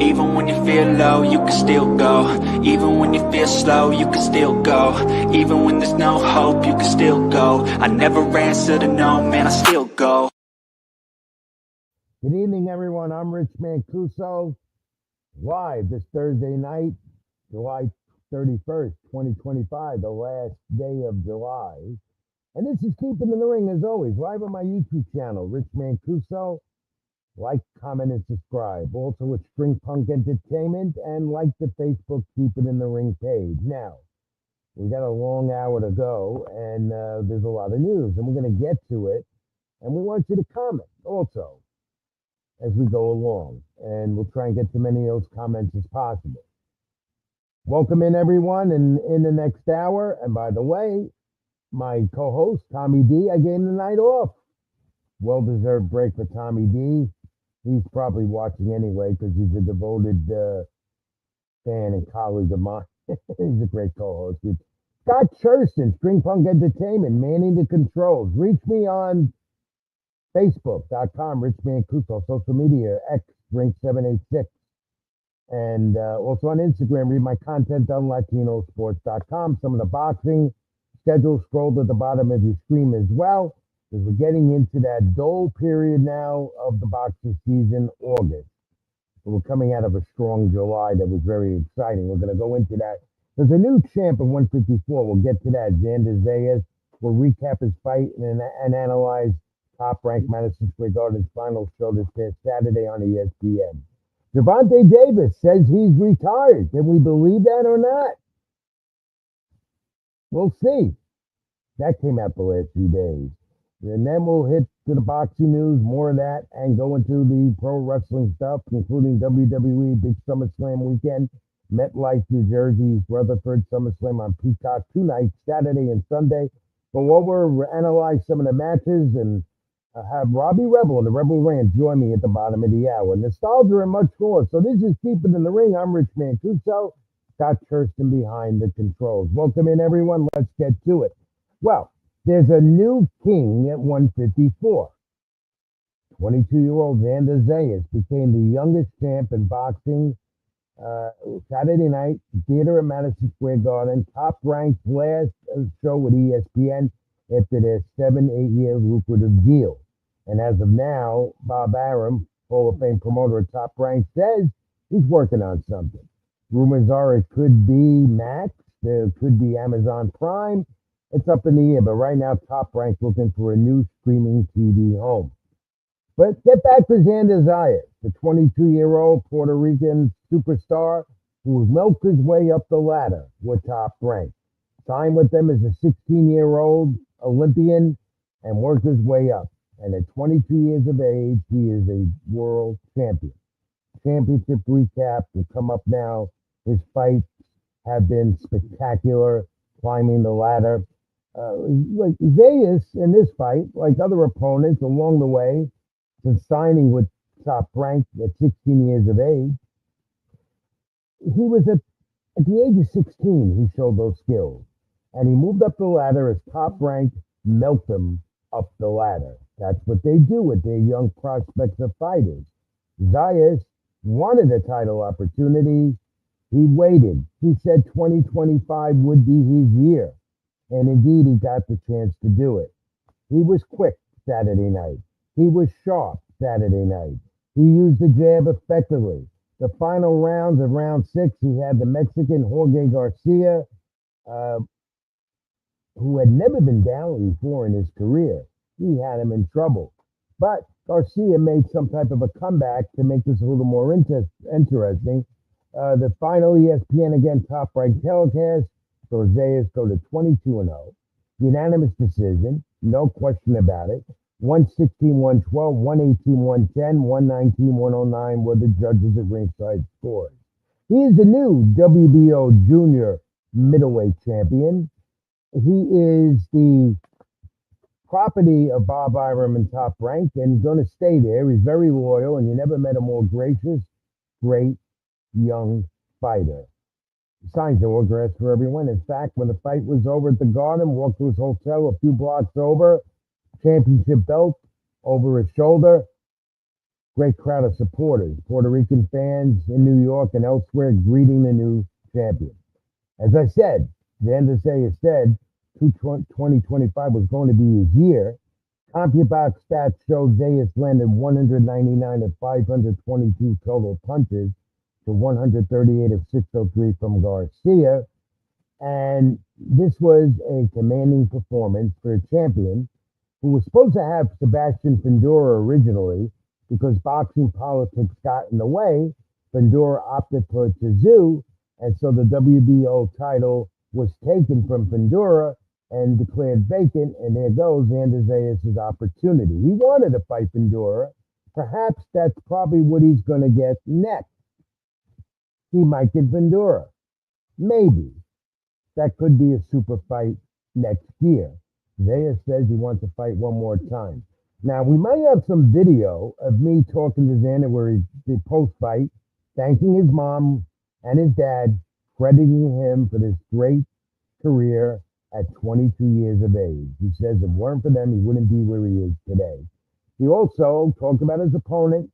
Even when you feel low, you can still go. Even when you feel slow, you can still go. Even when there's no hope, you can still go. I never answer to no, man, I still go. Good evening, everyone. I'm Rich Mancuso, live this Thursday night, July 31st, 2025, the last day of July. And this is Keeping in the Ring, as always, live on my YouTube channel, Rich Mancuso. Like, comment, and subscribe. Also with String Punk Entertainment, and like the Facebook Keeping in the Ring page. Now, we got a long hour to go, and there's a lot of news, and we're going to get to it. And we want you to comment also as we go along, and we'll try and get to many of those comments as possible. Welcome in, everyone, and in the next hour. And by the way, my co-host, Tommy D, I gave him the night off. Well-deserved break for Tommy D. He's probably watching anyway because he's a devoted fan and colleague of mine. He's a great co-host. Scott Churston, String Punk Entertainment, manning the controls. Reach me on Facebook.com, Rich Mancuso, social media, X, Drink786. And also on Instagram, read my content on LatinoSports.com. Some of the boxing schedule scrolled at the bottom of your screen as well, because we're getting into that dull period now of the boxing season, August. So we're coming out of a strong July that was very exciting. We're going to go into that. There's a new champ at 154. We'll get to that. Xander Zayas. We'll recap his fight and analyze top-ranked Madison Square Garden's final show this past Saturday on ESPN. Gervonta Davis says he's retired. Can we believe that or not? We'll see. That came out the last few days. And then we'll hit to the boxing news, more of that, and go into the pro wrestling stuff, including WWE Big SummerSlam weekend, MetLife, New Jersey, Rutherford SummerSlam on Peacock 2 nights, Saturday and Sunday. But while we'll analyze some of the matches and have Robbie Rebel and the Rebel Ranch join me at the bottom of the hour. Nostalgia and much more. So this is Keeping in the Ring. I'm Rich Mancuso. Scott Churston behind the controls. Welcome in, everyone. Let's get to it. Well, there's a new king at 154. 22-year-old Xander Zayas became the youngest champ in boxing Saturday night, theater at Madison Square Garden, top-ranked last show with ESPN after their 7-8-year lucrative deal. And as of now, Bob Arum, Hall of Fame promoter at Top Rank, says he's working on something. Rumors are it could be Max, there could be Amazon Prime. It's up in the air, but right now Top Rank looking for a new streaming TV home. But get back to Xander Zayas, the 22-year-old Puerto Rican superstar who milked his way up the ladder with Top Rank. Signed with them as a 16-year-old Olympian and worked his way up. And at 22 years of age, he is a world champion. Championship recap will come up now. His fights have been spectacular, climbing the ladder. Like Zayas in this fight, like other opponents along the way, since signing with Top Rank at 16 years of age, he was at the age of 16, he showed those skills. And he moved up the ladder as Top Rank milked him up the ladder. That's what they do with their young prospects of fighters. Zayas wanted a title opportunity. He waited. He said 2025 would be his year. And indeed, he got the chance to do it. He was quick Saturday night. He was sharp Saturday night. He used the jab effectively. The final rounds of round 6, he had the Mexican Jorge Garcia, who had never been down before in his career. He had him in trouble. But Garcia made some type of a comeback to make this a little more interesting. The final ESPN, again, top-ranked telecast, so Zayas go to 22-0. Unanimous decision, no question about it. 116-112, 118-110, 119-109 were the judges at ringside scores. He is the new WBO junior middleweight champion. He is the property of Bob Arum and Top Rank, and he's going to stay there. He's very loyal, and you never met a more gracious, great, young fighter. He signs autographs for everyone. In fact, when the fight was over at the Garden, walked to his hotel a few blocks over, championship belt over his shoulder, Great crowd of supporters, Puerto Rican fans in New York and elsewhere greeting the new champion. As I said, Xander Zayas said 2025 was going to be his year. CompuBox stats show Zayas landed 199 of 522 total punches to 138 of 603 from Garcia. And this was a commanding performance for a champion who was supposed to have Sebastian Fundora originally, because boxing politics got in the way. Fundora opted for Tszyu, and so the WBO title was taken from Fundora and declared vacant, and there goes Xander Zayas' opportunity. He wanted to fight Fundora. Perhaps that's probably what he's going to get next. He might get Fundora. Maybe. That could be a super fight next year. Zayas says he wants to fight one more time. Now, we might have some video of me talking to Xander where he did post-fight, thanking his mom and his dad, crediting him for this great career at 22 years of age. He says if it weren't for them, he wouldn't be where he is today. He also talked about his opponent,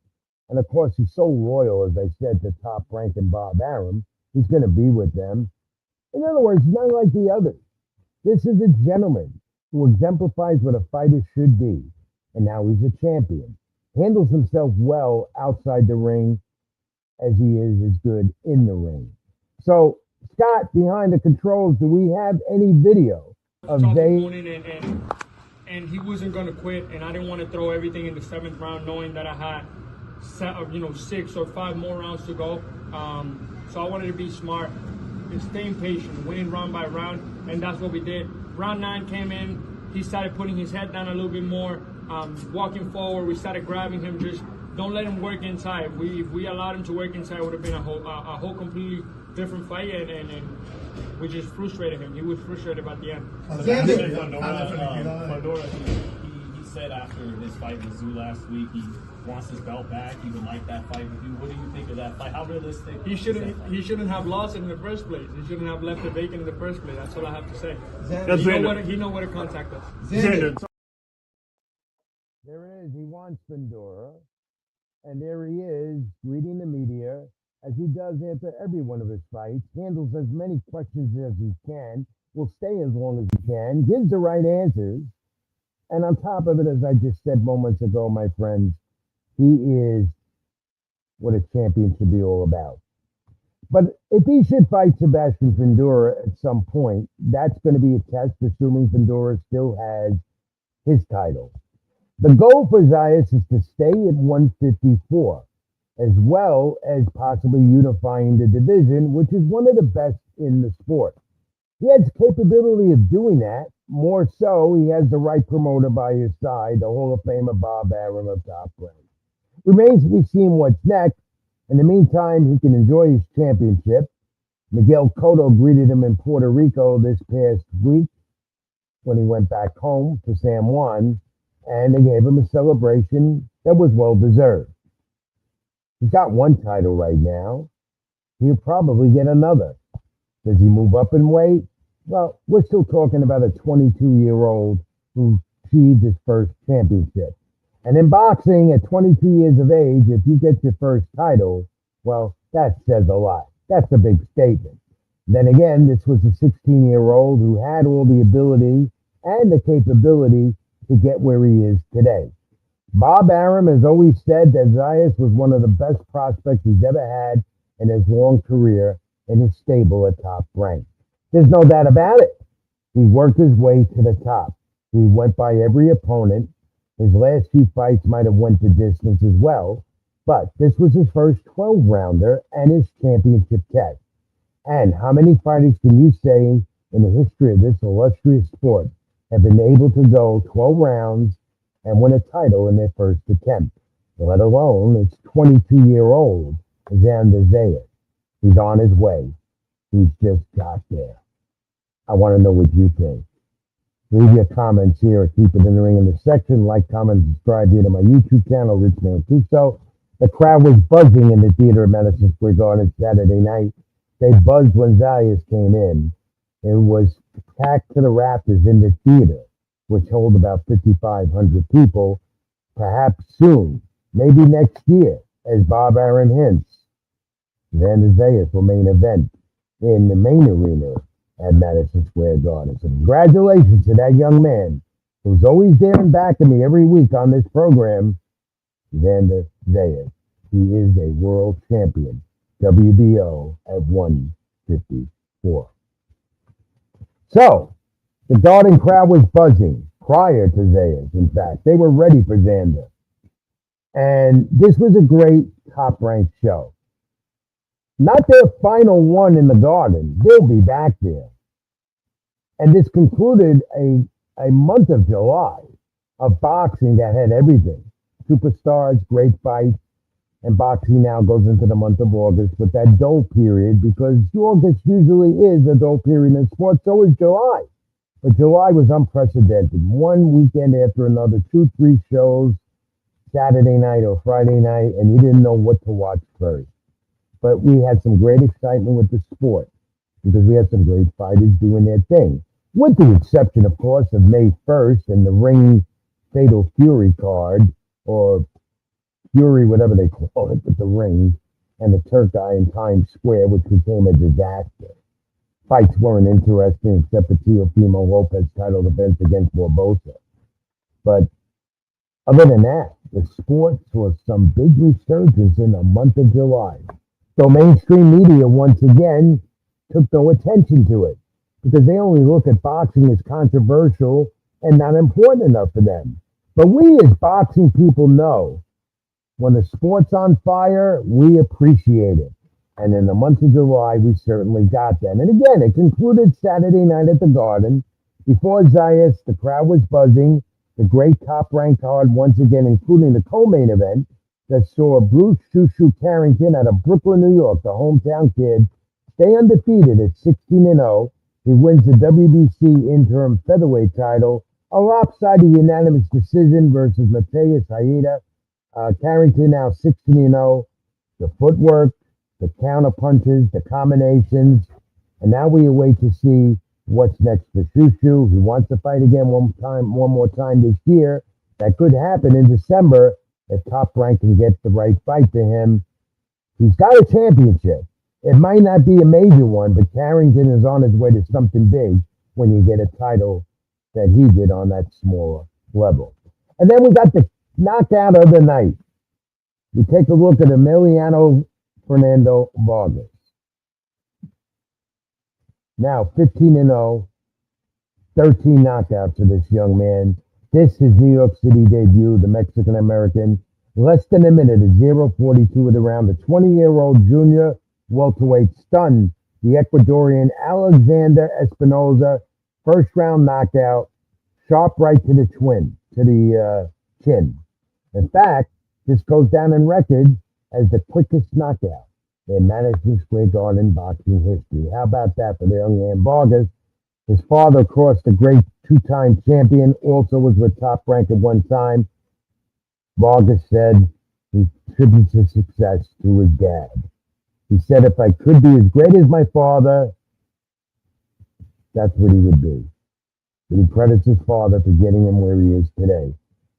and of course, he's so loyal, as I said, to top-ranking Bob Arum. He's going to be with them. In other words, he's not like the others. This is a gentleman who exemplifies what a fighter should be. And now he's a champion. Handles himself well outside the ring as he is good in the ring. So, Scott, behind the controls, do we have any video of Zayas? And he wasn't going to quit, and I didn't want to throw everything in the 7th round knowing that I had 6 or 5 more rounds to go. So I wanted to be smart and staying patient, winning round by round, and that's what we did. Round 9 came in, he started putting his head down a little bit more. Walking forward, we started grabbing him. Just don't let him work inside. If we allowed him to work inside, it would have been a whole completely different fight, and we just frustrated him. He was frustrated by the end. He said after his fight with Zhu last week, he wants his belt back. He would like that fight with you. What do you think of that fight? How realistic? He shouldn't have lost it in the first place. He shouldn't have left it vacant in the first place. That's all I have to say. He know where to contact us. There it is. He wants Fundora. And there he is, greeting the media, as he does after every one of his fights, handles as many questions as he can, will stay as long as he can, gives the right answers. And on top of it, as I just said moments ago, my friends, he is what a champion should be all about. But if he should fight Sebastian Fundora at some point, that's going to be a test, assuming Fundora still has his title. The goal for Zayas is to stay at 154, as well as possibly unifying the division, which is one of the best in the sport. He has capability of doing that. More so, he has the right promoter by his side, the Hall of Famer Bob Arum of Top Rank. Remains to be seen what's next. In the meantime, he can enjoy his championship. Miguel Cotto greeted him in Puerto Rico this past week when he went back home to San Juan, and they gave him a celebration that was well-deserved. He's got one title right now. He'll probably get another. Does he move up in weight? Well, we're still talking about a 22-year-old who achieved his first championship. And in boxing, at 22 years of age, if you get your first title, well, that says a lot. That's a big statement. Then again, this was a 16-year-old who had all the ability and the capability to get where he is today. Bob Arum has always said that Zayas was one of the best prospects he's ever had in his long career in his stable at Top Rank. There's no doubt about it. He worked his way to the top. He went by every opponent. His last few fights might have went the distance as well, but this was his first 12-rounder and his championship test. And how many fighters can you say in the history of this illustrious sport have been able to go 12 rounds and win a title in their first attempt, let alone its 22-year-old Xander Zayas? He's on his way. He's just got there. I want to know what you think. Leave your comments here or keep it in the ring in the section. Like, comment, subscribe here to my YouTube channel, Rich Mancuso. The crowd was buzzing in the theater at Madison Square Garden Saturday night. They buzzed when Zayas came in. It was packed to the rafters in the theater, which hold about 5,500 people. Perhaps soon maybe next year, as Bob Aaron hints. Xander Zayas will main event in the main arena at Madison Square Garden. So congratulations to that young man who's always there and backing me every week on this program, Xander Zayas. He is a world champion, WBO at 154. So, the Garden crowd was buzzing prior to Zayas, in fact. They were ready for Xander. And this was a great top-ranked show. Not their final one in the Garden. They'll be back there. And this concluded a month of July of boxing that had everything. Superstars, great fights, and boxing now goes into the month of August with that dull period, because August usually is a dull period in sports, so is July. But July was unprecedented. One weekend after another, 2-3 shows, Saturday night or Friday night, and you didn't know what to watch first. But we had some great excitement with the sport because we had some great fighters doing their thing. With the exception, of course, of May 1st and the Ring Fatal Fury card, or Fury, whatever they call it, with the ring, and the Turkey in Times Square, which became a disaster. Fights weren't interesting except for Teofimo Lopez title defense against Barbosa. But other than that, the sport saw some big resurgence in the month of July. So mainstream media once again took no attention to it because they only look at boxing as controversial and not important enough for them. But we as boxing people know when the sport's on fire, we appreciate it. And in the month of July, we certainly got that. And again, it concluded Saturday night at the Garden. Before Zayas, the crowd was buzzing. The great top-ranked card once again, including the co-main event that saw Bruce Shushu Carrington out of Brooklyn, New York, the hometown kid, stay undefeated at 16-0. He wins the WBC interim featherweight title, a lopsided unanimous decision versus Mateus Haida. Carrington now 16-0. The footwork, the counter punches, the combinations, and now we await to see what's next for Shushu. He wants to fight again one more time this year. That could happen in December if Top Rank can get the right fight to him. He's got a championship. It might not be a major one, but Carrington is on his way to something big when you get a title that he did on that smaller level. And then we got the knockout of the night. We take a look at Emiliano Fernando Vargas. Now 15-0, 13 knockouts for this young man. This is New York City debut, the Mexican-American. Less than a minute, a 0.42 of the round. The 20-year-old junior welterweight stunned the Ecuadorian Alexander Espinoza. First round knockout, sharp right to the chin. In fact, this goes down in record as the quickest knockout in Madison Square Garden boxing history. How about that for the young man Vargas? His father, of course, the great two-time champion, also was with Top Rank at one time. Vargas said he attributes his success to his dad. He said, if I could be as great as my father, that's what he would be. But he credits his father for getting him where he is today.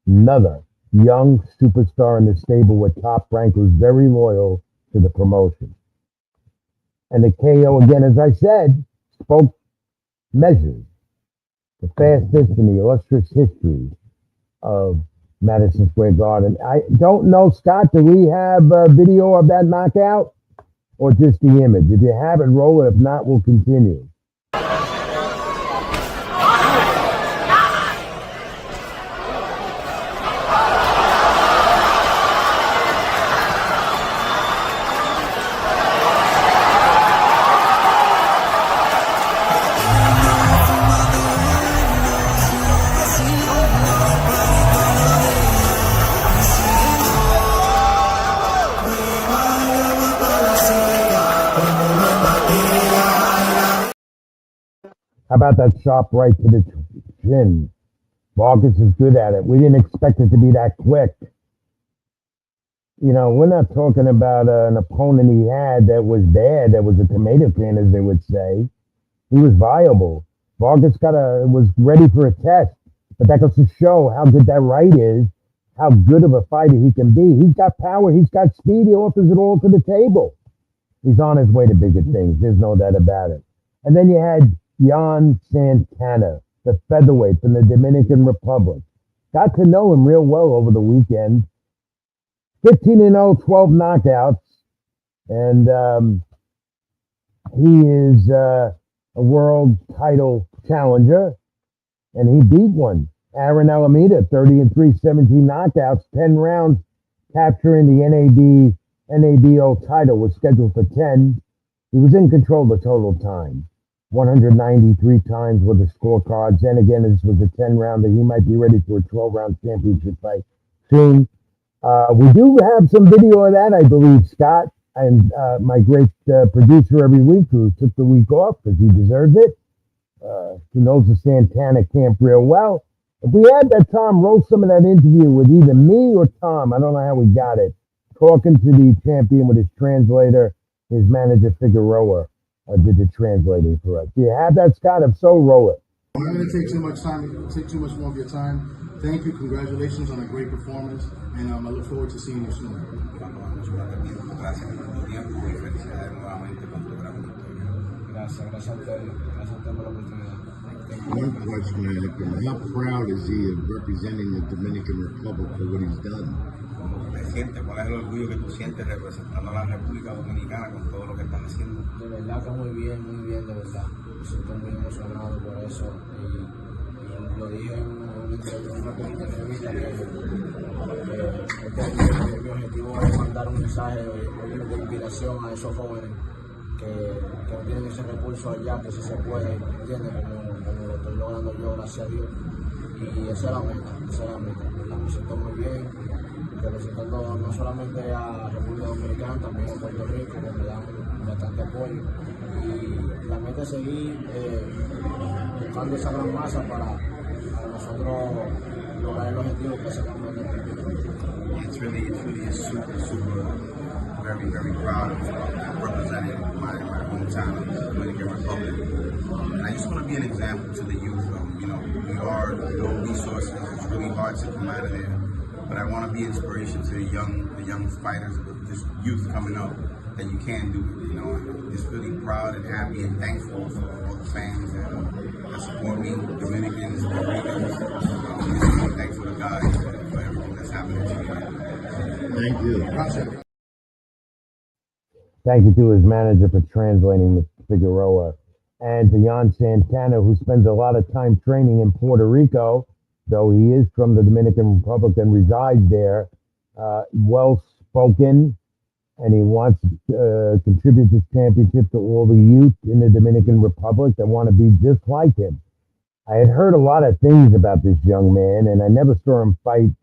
Another young superstar in the stable with Top Rank who's very loyal to the promotion. And the KO, again, as I said, spoke measures. The fastest in the illustrious history of Madison Square Garden. I don't know, Scott, do we have a video of that knockout? Or just the image? If you have it, roll it. If not, we'll continue. How about that sharp right to the chin? Vargas is good at it. We didn't expect it to be that quick. You know, we're not talking about an opponent he had that was bad, that was a tomato can, as they would say. He was viable. Vargas was ready for a test, but that goes to show how good that right is how good of a fighter he can be. He's got power. He's got speed. He offers it all to the table. He's on his way to bigger things. There's no doubt about it. And then you had Jan Santana, the featherweight from the Dominican Republic. Got to know him real well over the weekend. 15-0, 12 knockouts. And he is a world title challenger. And he beat one. Aaron Alameda, 30-3, 17 knockouts, 10 rounds, capturing the NABO title, was scheduled for 10. He was in control the total time. 193 times with the scorecards. And again, this was a 10-rounder. He might be ready for a 12-round championship fight soon. We do have some video of that, I believe, Scott, and my great producer every week who took the week off because he deserves it. He knows the Santana camp real well. If we had that, Tom, roll some of that interview with either me or Tom. I don't know how we got it. Talking to the champion with his translator, his manager, Figueroa, did the translating for us. Do you have that, Scott? If so, roll it. I'm not going to take too much time, take too much more of your time. Thank you. Congratulations on a great performance. And I look forward to seeing you soon. One question, Anakin. How proud is he of representing the Dominican Republic for what he's done? ¿Cuál es el orgullo que tú sientes representando a la República Dominicana con todo lo que estás haciendo? De verdad que muy bien, de verdad. Me siento muy emocionado por eso. Y lo dije en una entrevista que mi objetivo es mandar un mensaje de inspiración a esos jóvenes que no tienen ese recurso allá, que sí se puede, ¿entiendes? Como lo estoy logrando yo, gracias a Dios. Y esa es la meta, Me siento muy bien, representando no solamente a República Dominicana, también a Puerto Rico, que me dan bastante apoyo. Y la meta es seguir buscando esa gran masa para nosotros lograr el objetivo que es el campeonato. It's really very proud of representing my hometown, the Dominican Republic. And I just want to be an example to the youth. We are low resources. It's really hard to come out of there. But I want to be inspiration to the young fighters, this youth coming up, that you can do it. I'm just really proud and happy and thankful for all the fans that support me, Dominicans, Puerto Ricans. I'm just really thankful to God for everything that's happening to me. Thank you. Thank you to his manager for translating with Figueroa, and to Jan Santana, who spends a lot of time training in Puerto Rico, though he is from the Dominican Republic and resides there. Well-spoken, and he wants to contribute this championship to all the youth in the Dominican Republic that want to be just like him. I had heard a lot of things about this young man, and I never saw him fight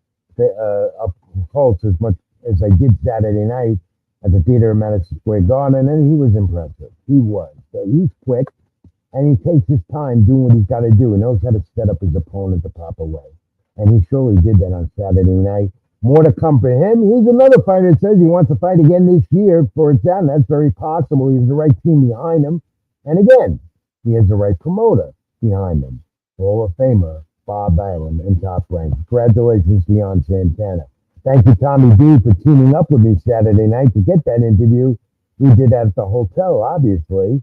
up close as much as I did Saturday night at the theater in Madison Square Garden, and he was impressive. He was. So he's quick, and he takes his time doing what he's got to do. He knows how to set up his opponent the proper way. And he surely did that on Saturday night. More to come for him. He's another fighter that says he wants to fight again this year for it down. That's very possible. He has the right team behind him. And again, he has the right promoter behind him. Hall of Famer Bob Balaam in Top Rank. Congratulations to Jan Santana. Thank you, Tommy D, for teaming up with me Saturday night to get that interview. We did that at the hotel, obviously.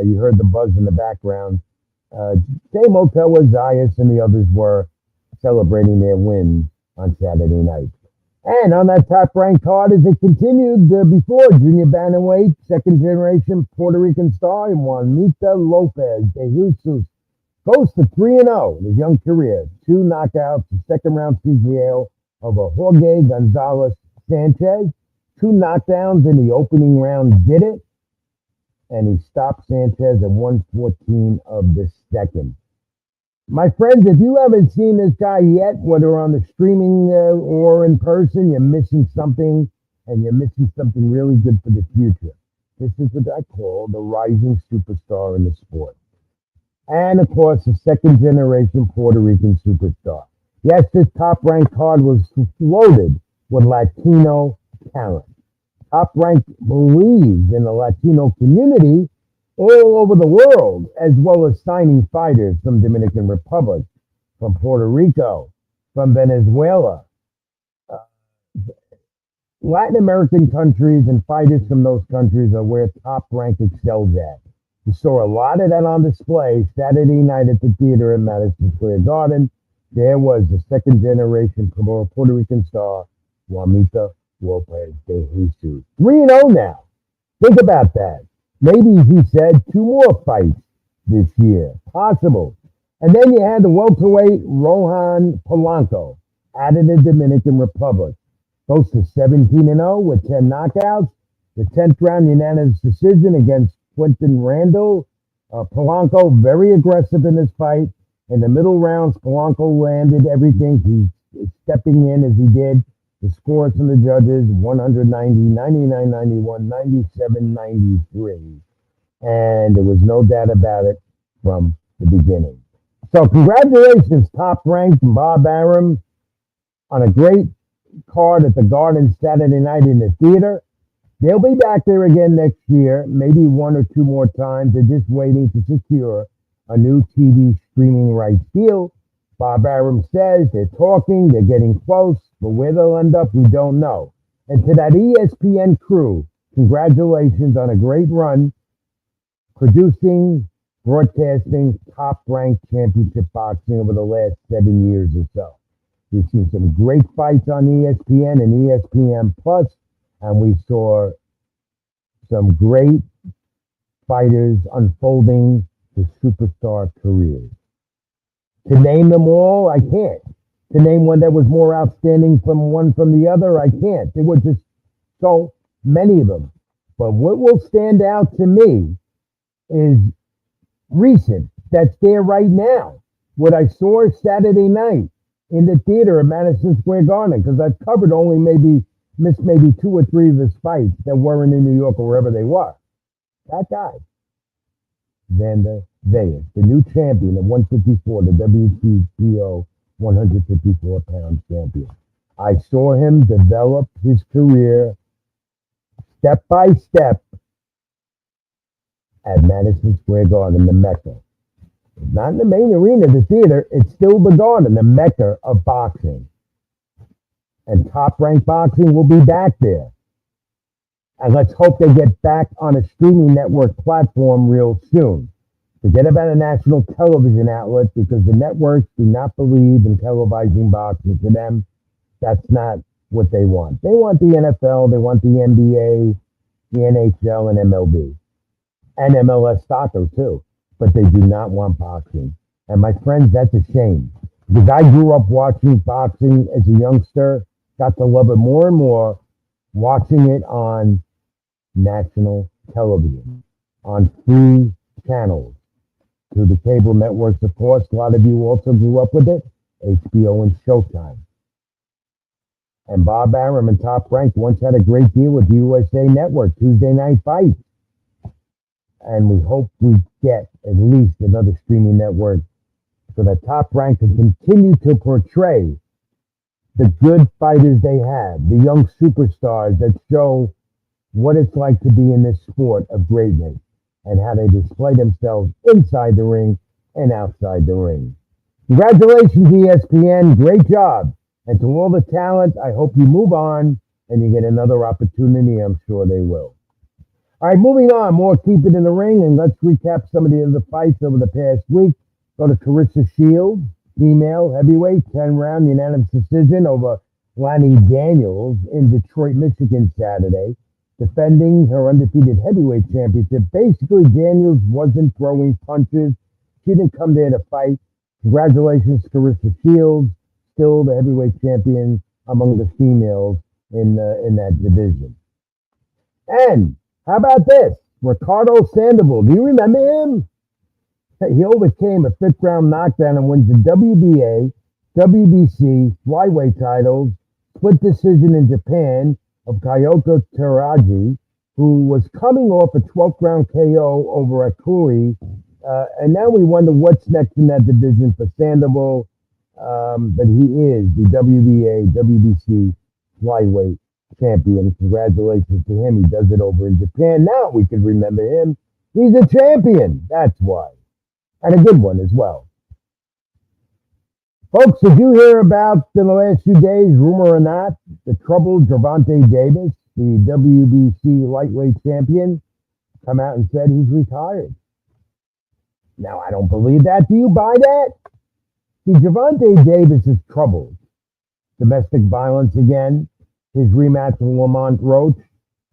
You heard the buzz in the background. Same hotel where Zayas and the others were celebrating their win on Saturday night. And on that top-ranked card, as it continued before, junior bantamweight, second-generation Puerto Rican star, Juanita Lopez de Jesus goes to 3-0 in his young career. 2 knockouts, the second-round TKO over Jorge Gonzalez Sanchez. 2 knockdowns in the opening round did it. And he stopped Sanchez at 1:14 of the second. My friends, if you haven't seen this guy yet, whether on the streaming or in person, you're missing something, and you're missing something really good for the future. This is what I call the rising superstar in the sport. And, of course, the second-generation Puerto Rican superstar. Yes, this top-ranked card was loaded with Latino talent. Top Rank believes in the Latino community all over the world, as well as signing fighters from Dominican Republic, from Puerto Rico, from Venezuela, Latin American countries and fighters from those countries are where Top Rank excels at. We saw a lot of that on display Saturday night at the theater in Madison Square Garden. There was the second generation Puerto Rican star, Juanita Lopez de Jesus. 3-0 now. Think about that. Maybe, he said, 2 more fights this year. Possible. And then you had the welterweight Rohan Polanco out of the Dominican Republic. Goes to 17-0 with 10 knockouts. The 10th round unanimous decision against Quinton Randall. Polanco very aggressive in this fight. In the middle rounds, Polanco landed everything. He's stepping in as he did. The scores from the judges, 190, 99-91, 97-93. And there was no doubt about it from the beginning. So congratulations, Top Ranked Bob Arum, on a great card at the Garden Saturday night in the theater. They'll be back there again next year, maybe 1 or 2 more times. They're just waiting to secure a new TV streaming rights deal. Bob Arum says they're talking, they're getting close, but where they'll end up, we don't know. And to that ESPN crew, congratulations on a great run producing, broadcasting top-ranked championship boxing over the last 7 years or so. We've seen some great fights on ESPN and ESPN Plus, and we saw some great fighters unfolding to superstar careers. To name them all, I can't. To name one that was more outstanding from one from the other, I can't. There were just so many of them. But what will stand out to me is recent, that's there right now. What I saw Saturday night in the theater at Madison Square Garden, because I've covered missed maybe 2 or 3 of his fights that weren't in New York or wherever they were. That guy, Xander Zayas, the new champion at 154, the WTO 154-pound champion. I saw him develop his career step by step at Madison Square Garden, the Mecca. Not in the main arena, the theater, it's still the Garden, the Mecca of boxing. And Top-Ranked Boxing will be back there. And let's hope they get back on a streaming network platform real soon. Forget about a national television outlet, because the networks do not believe in televising boxing. To them, that's not what they want. They want the NFL, they want the NBA, the NHL, and MLB. And MLS soccer too. But they do not want boxing. And my friends, that's a shame. Because I grew up watching boxing as a youngster, got to love it more and more, watching it on national television, on free channels, through the cable networks, of course. A lot of you also grew up with it, HBO and Showtime. And Bob Arum and Top Rank once had a great deal with USA Network, Tuesday Night Fights. And we hope we get at least another streaming network so that Top Rank can continue to portray the good fighters they have, the young superstars that show what it's like to be in this sport of greatness and how they display themselves inside the ring and outside the ring. Congratulations, ESPN. Great job. And to all the talent, I hope you move on and you get another opportunity. I'm sure they will. All right, moving on. More Keep It in the Ring, and let's recap some of the other fights over the past week. Go to Carissa Shields, female heavyweight, 10-round unanimous decision over Lonnie Daniels in Detroit, Michigan, Saturday. Defending her undefeated heavyweight championship. Basically, Daniels wasn't throwing punches. She didn't come there to fight. Congratulations, Carissa Shields, still the heavyweight champion among the females in that division. And how about this? Ricardo Sandoval. Do you remember him? He overcame a 5th-round knockdown and wins the WBA, WBC flyweight titles, split decision in Japan of Kyoto Teraji, who was coming off a 12th-round KO over Akuri. And now we wonder what's next in that division for Sandoval. But he is the WBA, WBC flyweight champion. Congratulations to him. He does it over in Japan. Now we can remember him. He's a champion. That's why. And a good one as well. Folks, did you hear about in the last few days, rumor or not, the troubled Gervonta Davis, the WBC lightweight champion, come out and said he's retired? Now, I don't believe that. Do you buy that? See, Gervonta Davis is troubled. Domestic violence again. His rematch with Lamont Roach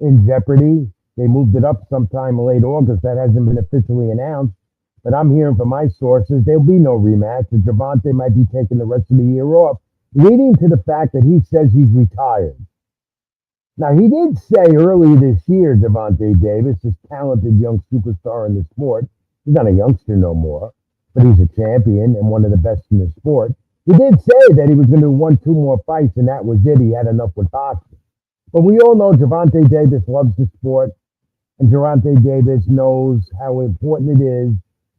in jeopardy. They moved it up sometime late August. That hasn't been officially announced. But I'm hearing from my sources there'll be no rematch. And Gervonta might be taking the rest of the year off, leading to the fact that he says he's retired. Now, he did say early this year, Gervonta Davis, this talented young superstar in the sport, he's not a youngster no more, but he's a champion and one of the best in the sport. He did say that he was going to do 1-2 more fights, and that was it. He had enough with boxing. But we all know Gervonta Davis loves the sport, and Gervonta Davis knows how important it is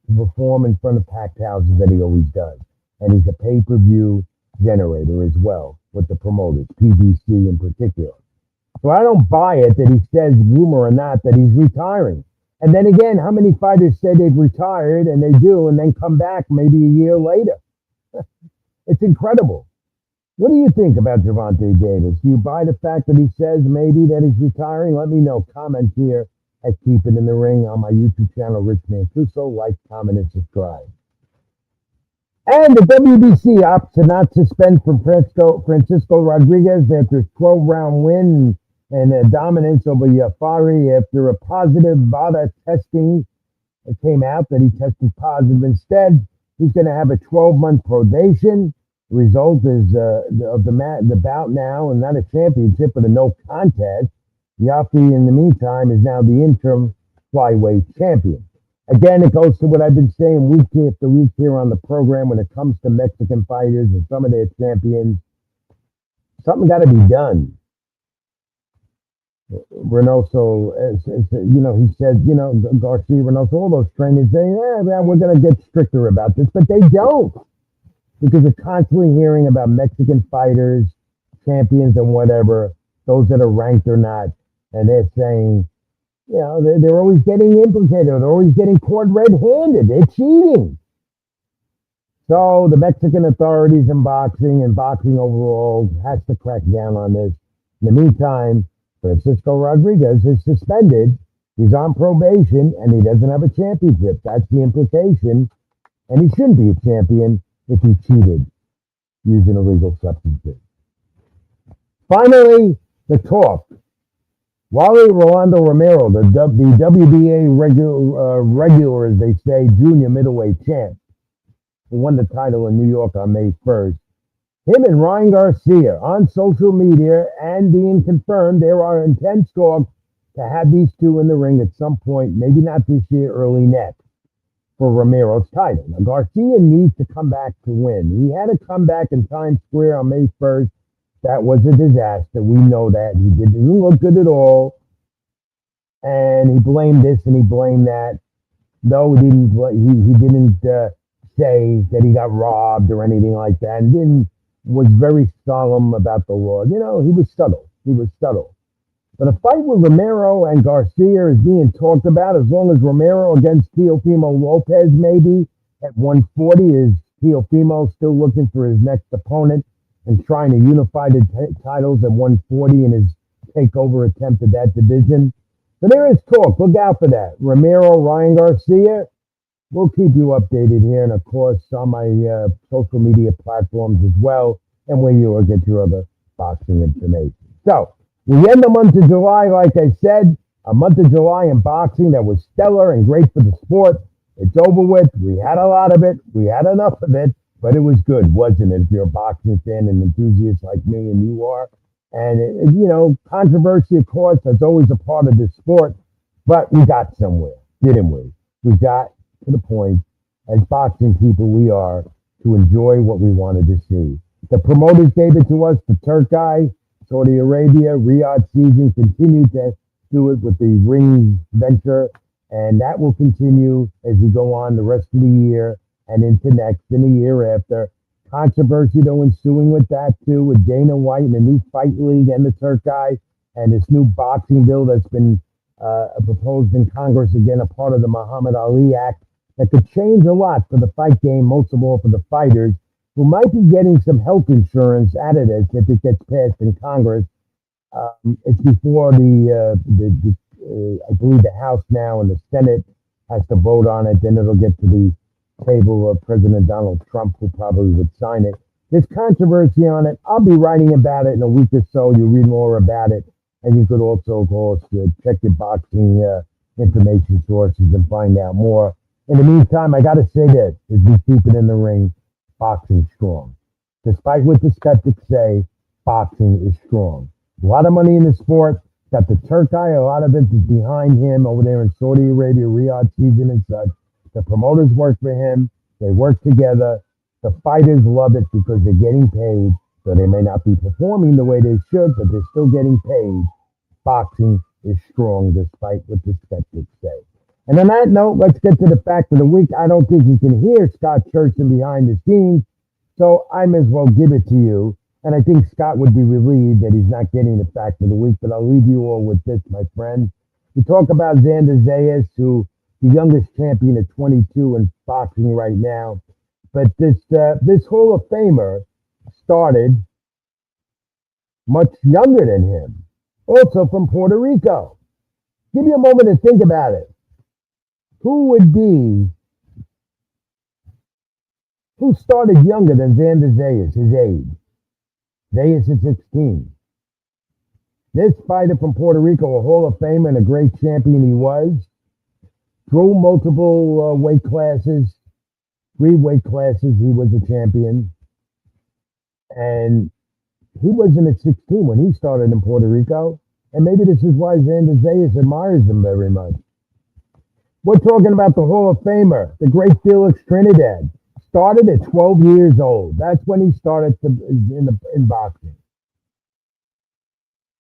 to perform in front of packed houses that he always does. And he's a pay-per-view generator as well with the promoters, PBC in particular. So I don't buy it that he says, rumor or not, that he's retiring. And then again, how many fighters say they've retired and they do and then come back maybe a year later? It's incredible. What do you think about Gervonta Davis? Do you buy the fact that he says maybe that he's retiring? Let me know. Comments here at Keep It in the Ring on my YouTube channel, Rich Mancuso. Like, comment, and subscribe. And the WBC opts to not suspend from Francisco Rodriguez after a 12-round win and a dominance over Yafari after a positive VADA testing. It came out that he tested positive. Instead, he's going to have a 12-month probation. The result is of the bout now, and not a championship, but a no contest. Yaffe, in the meantime, is now the interim flyweight champion. Again, it goes to what I've been saying week after week here on the program when it comes to Mexican fighters and some of their champions. Something got to be done. Reynoso, he said, Garcia, Reynoso, all those trainers say, we're going to get stricter about this, but they don't. Because you're constantly hearing about Mexican fighters, champions, and whatever, those that are ranked or not, and they're saying, they're always getting implicated. They're always getting caught red-handed. They're cheating. So the Mexican authorities in boxing and boxing overall has to crack down on this. In the meantime, Francisco Rodriguez is suspended. He's on probation, and he doesn't have a championship. That's the implication. And he shouldn't be a champion if he cheated using illegal substances. Finally, the talk. Wally Rolando Romero, the WBA regular, as they say, junior middleweight champ, who won the title in New York on May 1st. Him and Ryan Garcia on social media and being confirmed, there are intense talks to have these two in the ring at some point, maybe not this year, early next, for Romero's title. Now, Garcia needs to come back to win. He had a comeback in Times Square on May 1st. That was a disaster. We know that. He didn't look good at all. And he blamed this and he blamed that. No, he didn't say that he got robbed or anything like that. And was very solemn about the law. He was subtle. But a fight with Romero and Garcia is being talked about as long as Romero against Teofimo Lopez maybe at 140 is Teofimo still looking for his next opponent and trying to unify the titles at 140 in his takeover attempt at that division. So there is talk. Look out for that. Romero, Ryan Garcia. We'll keep you updated here and, of course, on my social media platforms as well and where you will get your other boxing information. So we end the month of July, like I said, a month of July in boxing that was stellar and great for the sport. It's over with. We had a lot of it. We had enough of it. But it was good, wasn't it? If you're a boxing fan and enthusiast like me and you are. And, controversy, of course, that's always a part of this sport. But we got somewhere, didn't we? We got to the point, as boxing people we are, to enjoy what we wanted to see. The promoters gave it to us, the Turkey, Saudi Arabia, Riyadh season continued to do it with the ring venture. And that will continue as we go on the rest of the year and into next and the year after. Controversy, though, ensuing with that, too, with Dana White and the new fight league and the Turkey and this new boxing bill that's been proposed in Congress, again, a part of the Muhammad Ali Act that could change a lot for the fight game, most of all for the fighters. who might be getting some health insurance out of this if it gets passed in Congress. It's before I believe the House now and the Senate has to vote on it. Then it'll get to the table of President Donald Trump, who probably would sign it. There's controversy on it. I'll be writing about it in a week or so. You read more about it. And you could also, of course, check your boxing information sources and find out more. In the meantime, I got to say this, as we keep it in the ring, boxing strong. Despite what the skeptics say, boxing is strong. A lot of money in the sport. Got the Turk guy, a lot of it is behind him over there in Saudi Arabia, Riyadh season and such. The promoters work for him. They work together. The fighters love it because they're getting paid. So they may not be performing the way they should, but they're still getting paid. Boxing is strong despite what the skeptics say. And on that note, let's get to the fact of the week. I don't think you can hear Scott Churchman behind the scenes, so I may as well give it to you. And I think Scott would be relieved that he's not getting the fact of the week, but I'll leave you all with this, my friend. We talk about Xander Zayas, who the youngest champion at 22 in boxing right now. But this Hall of Famer started much younger than him, also from Puerto Rico. Give you a moment to think about it. Who started younger than Xander Zayas, his age? Zayas is 16. This fighter from Puerto Rico, a Hall of Famer and a great champion he was, through multiple weight classes, 3 weight classes, he was a champion. And he wasn't at 16 when he started in Puerto Rico. And maybe this is why Xander Zayas admires him very much. We're talking about the Hall of Famer, the great Felix Trinidad. Started at 12 years old. That's when he started in boxing.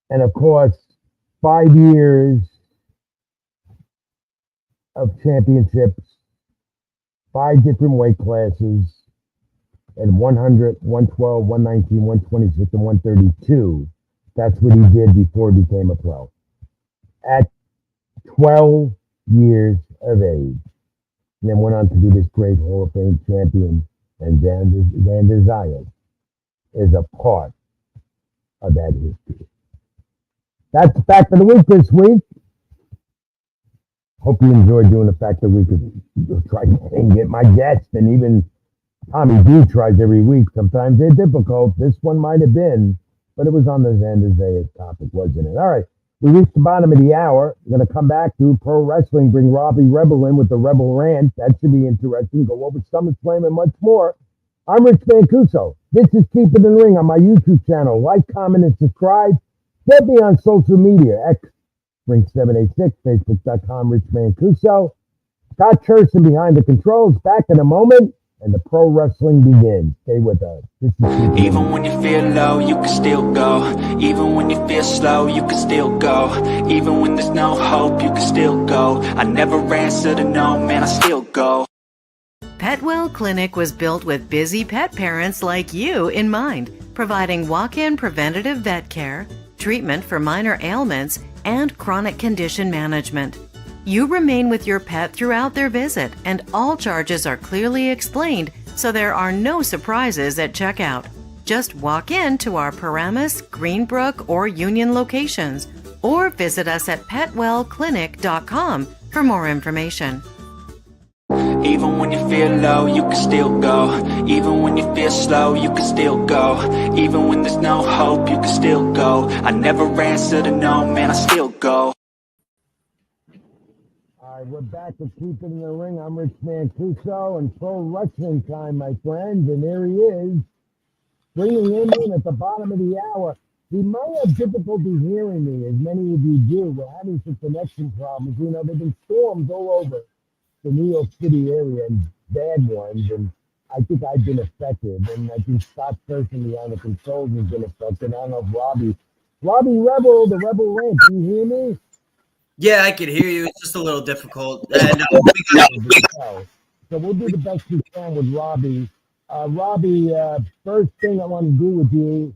And of course, 5 years of championships, 5 different weight classes, and 100, 112, 119, 126, and 132. That's what he did before he became a pro. At 12 years of age. And then went on to be this great Hall of Fame champion. And Xander Zayas is a part of that history. That's the fact of the week this week. Hope you enjoyed doing the fact of the week. Try and get my guests, and even Tommy D tries every week. Sometimes they're difficult. This one might have been, but it was on the Xander Zayas topic, wasn't it? All right. We reached the bottom of the hour. We're going to come back to pro wrestling, bring Robbie Rebel in with the Rebel Rant. That should be interesting. Go over SummerSlam and much more. I'm Rich Mancuso. This is Keep It in the Ring on my YouTube channel. Like, comment, and subscribe. Get me on social media. X, Ring786, Facebook.com, Rich Mancuso. Scott Churchman behind the controls. Back in a moment. And the pro wrestling begins. Stay with us. Even when you feel low, you can still go. Even when you feel slow, you can still go. Even when there's no hope, you can still go. I never answer to no, man, I still go. Petwell Clinic was built with busy pet parents like you in mind, providing walk-in preventative vet care, treatment for minor ailments, and chronic condition management. You remain with your pet throughout their visit, and all charges are clearly explained, so there are no surprises at checkout. Just walk in to our Paramus, Greenbrook, or Union locations, or visit us at petwellclinic.com for more information. Even when you feel low, you can still go. Even when you feel slow, you can still go. Even when there's no hope, you can still go. I never answer to no, man, I still go. We're back to Keep It in the Ring. I'm Rich Mancuso, and pro wrestling time, my friends. And there he is, bringing him in at the bottom of the hour. He might have difficulty hearing me, as many of you do. We're having some connection problems. You know, there have been storms all over the New York City area, and bad ones. And I think I've been affected. And I think Scott Churchman behind the controls has been affected. I don't know if Robbie Rebel, the Rebel Rant, can you hear me? Yeah, I could hear you. It's just a little difficult. And, so we'll do the best we can with Robbie. Robbie, first thing I want to do with you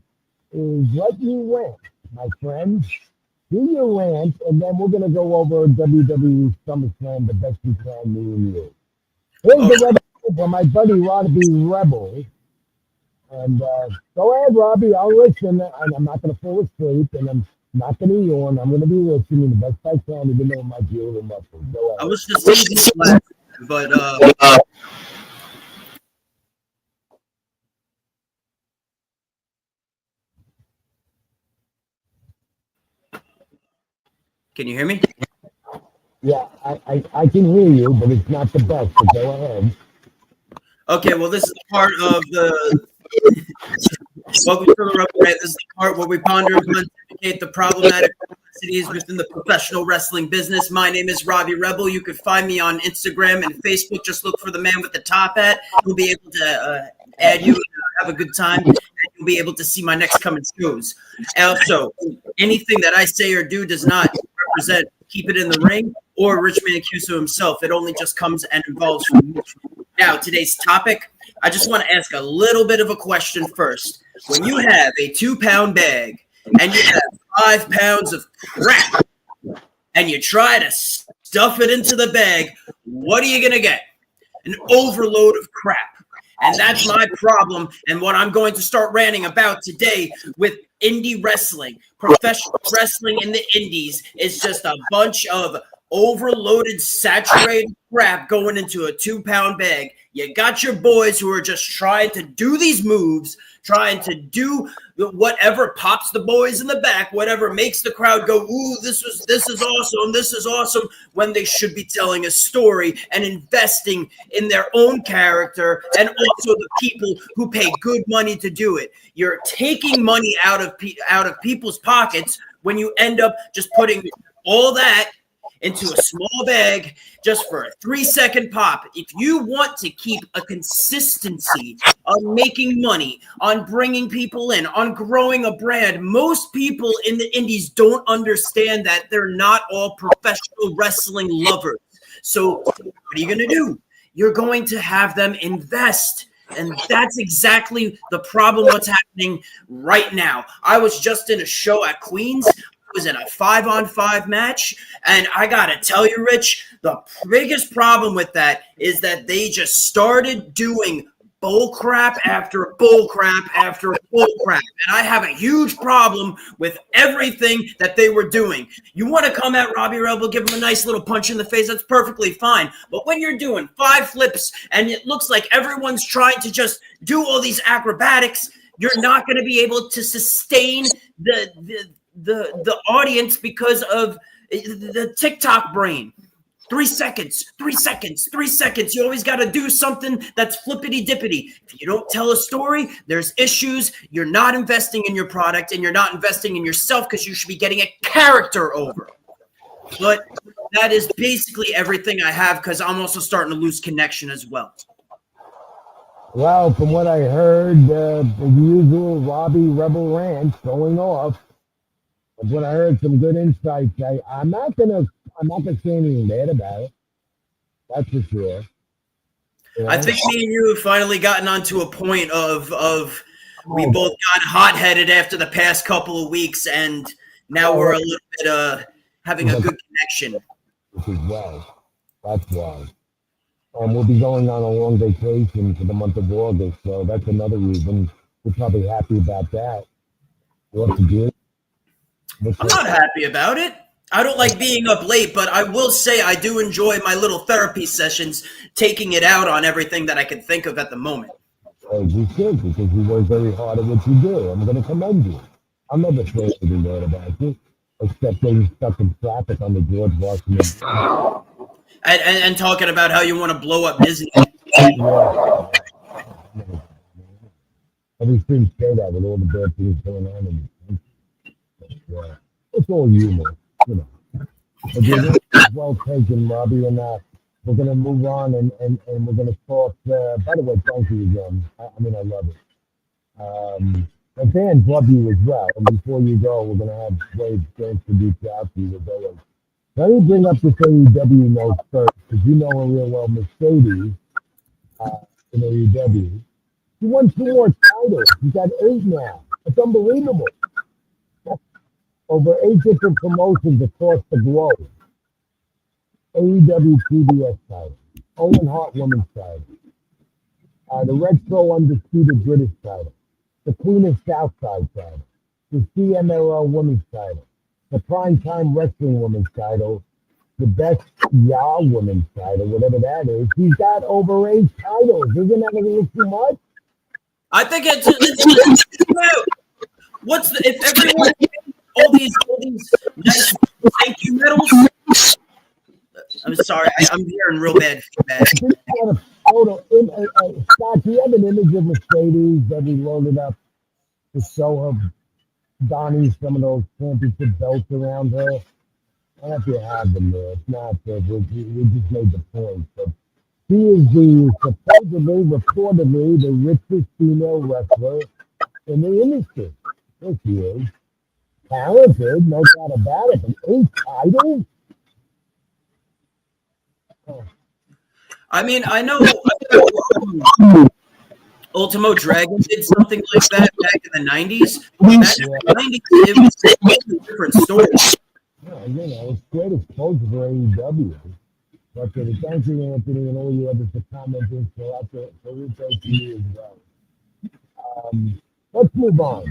is let you rant, my friend. Do your rant, and then we're going to go over WWE SummerSlam the best we can, me and you. Here's the Rebel from my buddy Robbie Rebel. And go ahead, Robbie. I'll listen, and I'm not going to fall asleep, and I'm not going to yawn. I'm going to be listening the best I can, even though my jaw and muscles. Go ahead. I was just teasing you last time, but can you hear me? Yeah, I can hear you, but it's not the best. So go ahead. Okay, well, this is part of the. Welcome to the Rebel Rant. This is the part where we ponder and pontificate the problematic complexities within the professional wrestling business. My name is Robbie Rebel. You can find me on Instagram and Facebook. Just look for the man with the top hat. We'll be able to add you and have a good time. And you'll be able to see my next coming shows. Also, anything that I say or do does not represent Keep It in the Ring or Rich Mancuso himself. It only just comes and involves me. Now, today's topic, I just want to ask a little bit of a question first. When you have a 2-pound bag and you have 5 pounds of crap and you try to stuff it into the bag, what are you going to get? An overload of crap. And that's my problem and what I'm going to start ranting about today with indie wrestling. Professional wrestling in the indies is just a bunch of overloaded, saturated crap going into a 2-pound bag. You got your boys who are just trying to do these moves, trying to do whatever pops the boys in the back, whatever makes the crowd go, ooh, this is awesome, when they should be telling a story and investing in their own character and also the people who pay good money to do it. You're taking money out of people's pockets when you end up just putting all that into a small bag just for a 3-second pop. If you want to keep a consistency on making money, on bringing people in, on growing a brand, most people in the indies don't understand that they're not all professional wrestling lovers. So what are you going to do? You're going to have them invest. And that's exactly the problem what's happening right now. I was just in a show at Queens. Was in a 5-on-5 match, and I gotta tell you, Rich, the biggest problem with that is that they just started doing bull crap after bull crap after bull crap, and I have a huge problem with everything that they were doing. You want to come at Robbie Rebel, give him a nice little punch in the face, that's perfectly fine, but when you're doing 5 flips and it looks like everyone's trying to just do all these acrobatics, you're not going to be able to sustain the audience because of the TikTok brain. 3 seconds, 3 seconds, 3 seconds. You always got to do something that's flippity dippity. If you don't tell a story, there's issues. You're not investing in your product and you're not investing in yourself because you should be getting a character over. But that is basically everything I have because I'm also starting to lose connection as well. Well, from what I heard, the usual Robbie Rebel rant going off. But when I heard some good insights, I'm not gonna say anything bad about it. That's for sure. You know? I think me and you have finally gotten onto a point of we both got hot-headed after the past couple of weeks, and now we're a little bit having a good connection. Which is well. That's why. We'll be going on a long vacation for the month of August, so that's another reason. We're probably happy about that. What to do? I'm not happy about it. I don't like being up late, but I will say I do enjoy my little therapy sessions, taking it out on everything that I can think of at the moment. You should, because you work very hard at what you do. I'm going to commend you. I'm never saying anything bad about you, except getting stuck in traffic on the George Washington. And talking about how you want to blow up Disney. Yeah. Every stream say that with all the bad things going on in it. Yeah. It's all humor, you know. But well taken, Robbie, and we're going to move on and we're going to talk. By the way, thank you again. I mean, I love it. The fans love you as well. And before you go, we're going to have Wade introduce you out to you as always. Let me bring up this AEW note first, because you know her real well, Mercedes, in AEW. She won 2 more titles. She's got 8 now. It's unbelievable. Over 8 different promotions across the globe. AEW PBS title. Owen Hart Women's title. The Retro Undisputed British title, the Queen of Southside title, the CMLL Women's title, the Primetime Wrestling Women's title, the Best Yah Women's title, whatever that is. He's got over 8 titles. Isn't that a little too much? I think it's what's the, if everyone all these nice thank you medals. I'm sorry, I'm hearing real bad feedback. Scott, do you have an image of Mercedes that we loaded up to show her donning some of those championship belts around her? I don't know if you have them there. It's not that we just made the point. But she is reportedly, the richest female wrestler in the industry. Yes, she is. Talented, no doubt about it. But 8 titles? Oh. I mean, I know Ultimo Dragon did something like that back in the 90s. Back in the 90s, it was a different story. Yeah, it's great exposure for AEW. But thank you, Anthony, and all you others for commenting. So we thank you as well. Let's move on.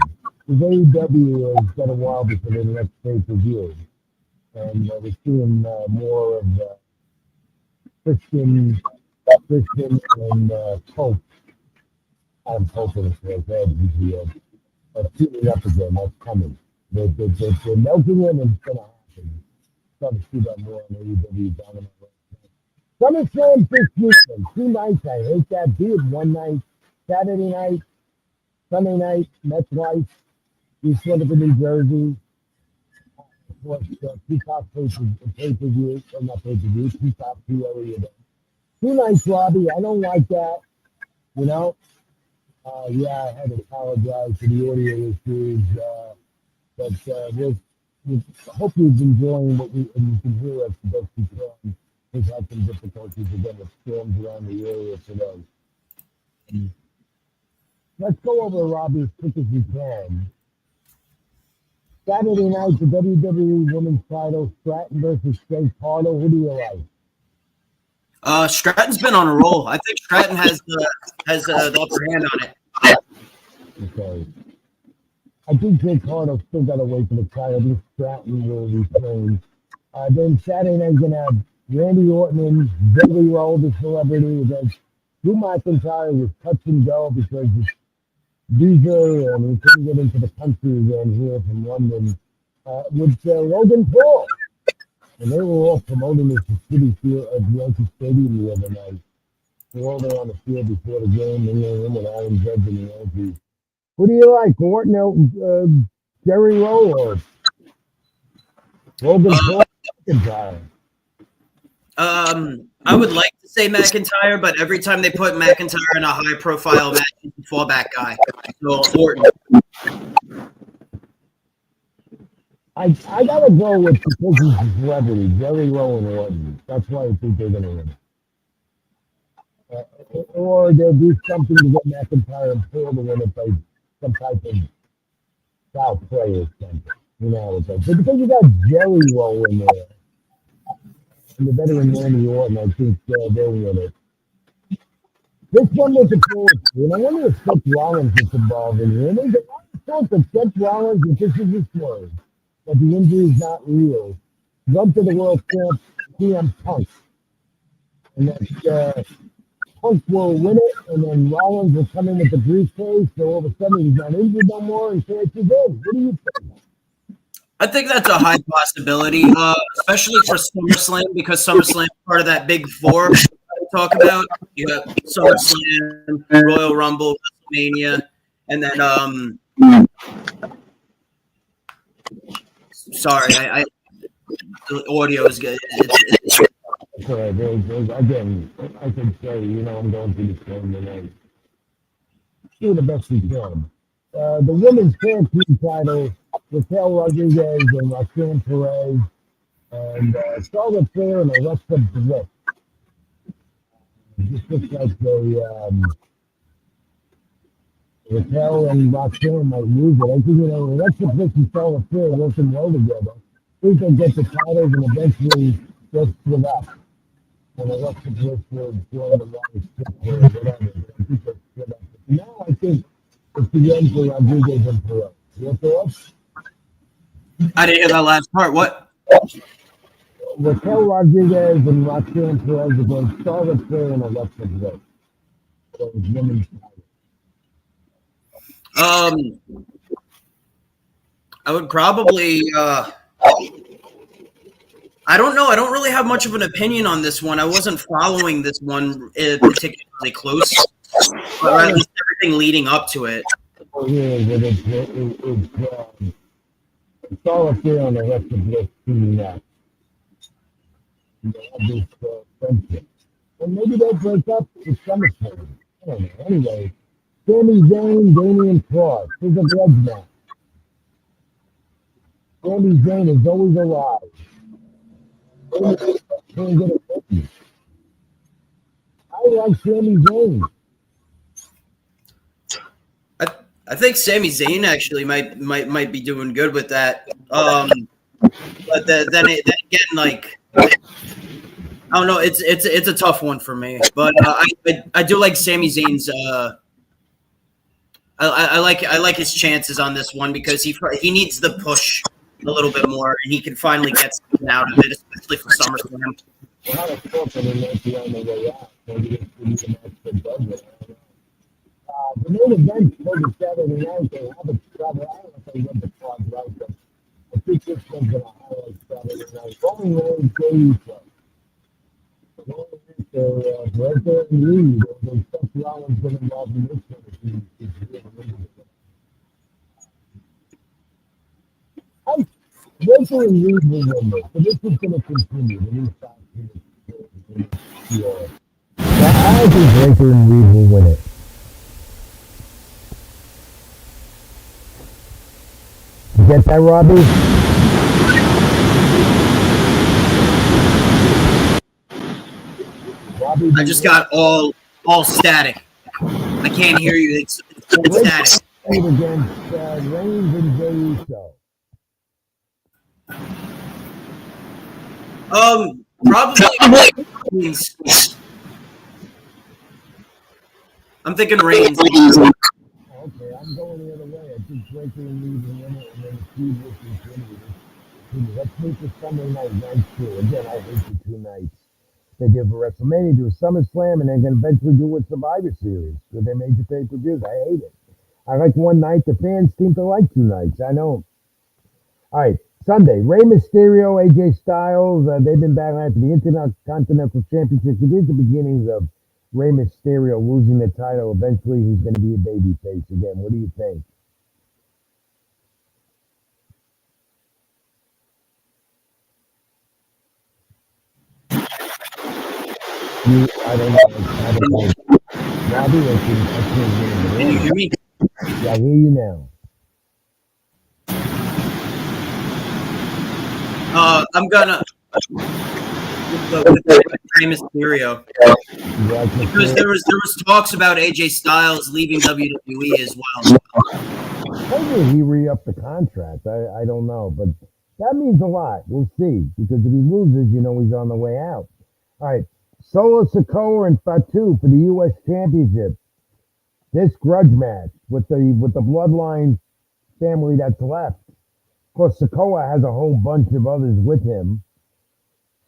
Because AEW has got a while before the next pay-per-view. And we're seeing more of Christian and Pope. I'm hoping it's like that. But teaming up again, that's coming. They're milking him, and it's going to happen. Starting to see that more on AEW Dynamite. SummerSlam this weekend. 2 nights. I hate that. Be it one night, Saturday night, Sunday night, MetLife, East Rutherford, New Jersey. Of course, Peacock pay-per-view, or not pay-per-view, Peacock PLE event. 2 nights, Robbie. I don't like that. I had to apologize for the audio issues, but we hope you're enjoying what and you can hear us the best you can. We've had some difficulties again with storms around the area today. Let's go over Robbie as quick as we can. Saturday night, the WWE Women's title, Stratton versus Jake Carter. Who do you like? Stratton's been on a roll. I think Stratton has the upper hand on it. Okay. I think Jake Carter still got to wait for the title. I think Stratton will return. Then Saturday night, you're going to have Randy Orton and Billy Roll, the celebrity, against Drew McIntyre was touch and go because his visa and he couldn't get into the country again here from London with Logan Paul. And they were all promoting this at City Field at Yankee Stadium the other night. They were all there on the field before the game, and him with Aaron Judge and the Yankees. Who do you like, Orton, Jerry Roll, or Logan Paul? McIntyre? I would like to say McIntyre, but every time they put McIntyre in a high-profile match, he's a fallback guy. So Orton. I gotta go with because he's a celebrity, Jerry Rowan Orton. That's why I think they're gonna win. Or they'll do something to get McIntyre and Paul to win it by some type of foul play or something. But because you got Jerry Rowan there, and the veteran Randy Orton, I think they'll win it. This one was a cool, and I wonder if Seth Rollins is involved in here. There's a lot of talk of Seth Rollins, and this is his word, that the injury is not real. Run to the World Champ, CM Punk. And that Punk will win it, and then Rollins will come in with the briefcase, so all of a sudden he's not injured no more, and chances in. What do you think? I think that's a high possibility, especially for SummerSlam, because SummerSlam is part of that big four we talk about. You have SummerSlam, Royal Rumble, WrestleMania, and then sorry, the audio is good. Okay, again, I can say, I'm going through this game tonight. Do the best we can. The women's tag team title, Raquel Rodriguez and Roxanne Perez, and Charlotte Flair and Alexa Bliss. It just looks like Raquel and Roxanne might lose it. I think, Alexa Bliss and Charlotte Flair working well together. I think they'll get the titles and eventually they'll split up. and Alexa Bliss was doing the right shit or whatever. But I think that's split up. Now I think it's the end for Rodriguez and Perot. Your thoughts? I didn't hear that last part. What? Raquel Rodriguez and Roxanne Perez against Charlotte Flair and Alexa Bliss. So it's women's title. I would probably. I don't know. I don't really have much of an opinion on this one. I wasn't following this one particularly close, or at least everything leading up to it. Oh, yeah, but it's Charlotte Flair and Alexa Bliss teaming up. They have this friendship. And maybe they'll break up with SummerSlam. I don't know. Anyway, Sami Zayn, Damian Cross. Here's a grudge match. Sami Zayn is always alive. Can't get it. I like Sami Zayn. I think Sami Zayn actually might be doing good with that. But then again, like, I don't know. It's a tough one for me, but I do like Sami Zayn's. I like his chances on this one because he needs the push a little bit more, and he can finally get something out of it, especially for SummerSlam. The main event for the Saturday night, they have a trouble. I don't know if they went the card right, but I think this one's going to highlight Saturday night. Roman Reigns, Jey Uso. Breaker and Reed, although Seth Rollins been involved in this one, is Breaker and Reed will win this, so this is going to continue. The new style. I think Breaker and Reed will win it. You get that, Robbie? I just got all static. I can't hear you. It's static. Against Reigns and Jey Uso. Probably. I'm thinking Reigns. Okay, I'm going the other way. I think Breaker and Reed will win it, and then Steve will continue. Let's make the Sunday night too. Again, I hate the two nights. They give a WrestleMania, do a SummerSlam, and then can eventually do a Survivor Series with their major pay-per-views. I hate it. I like one night. The fans seem to like two nights. I know. All right, Sunday, Rey Mysterio, AJ Styles. They've been battling for the Intercontinental Championship. It is the beginnings of Rey Mysterio losing the title. Eventually, he's going to be a babyface again. What do you think? I don't know. Robbie, I can't hear you. Can you hear me? Yeah, I hear you now. I'm gonna with Rey Mysterio because there was talks about AJ Styles leaving WWE as well. Maybe he re-upped the contract. I don't know, but that means a lot. We'll see, because if he loses, he's on the way out. All right. Solo Sikoa and Fatu for the U.S. Championship. This grudge match with the bloodline family that's left. Of course, Sikoa has a whole bunch of others with him.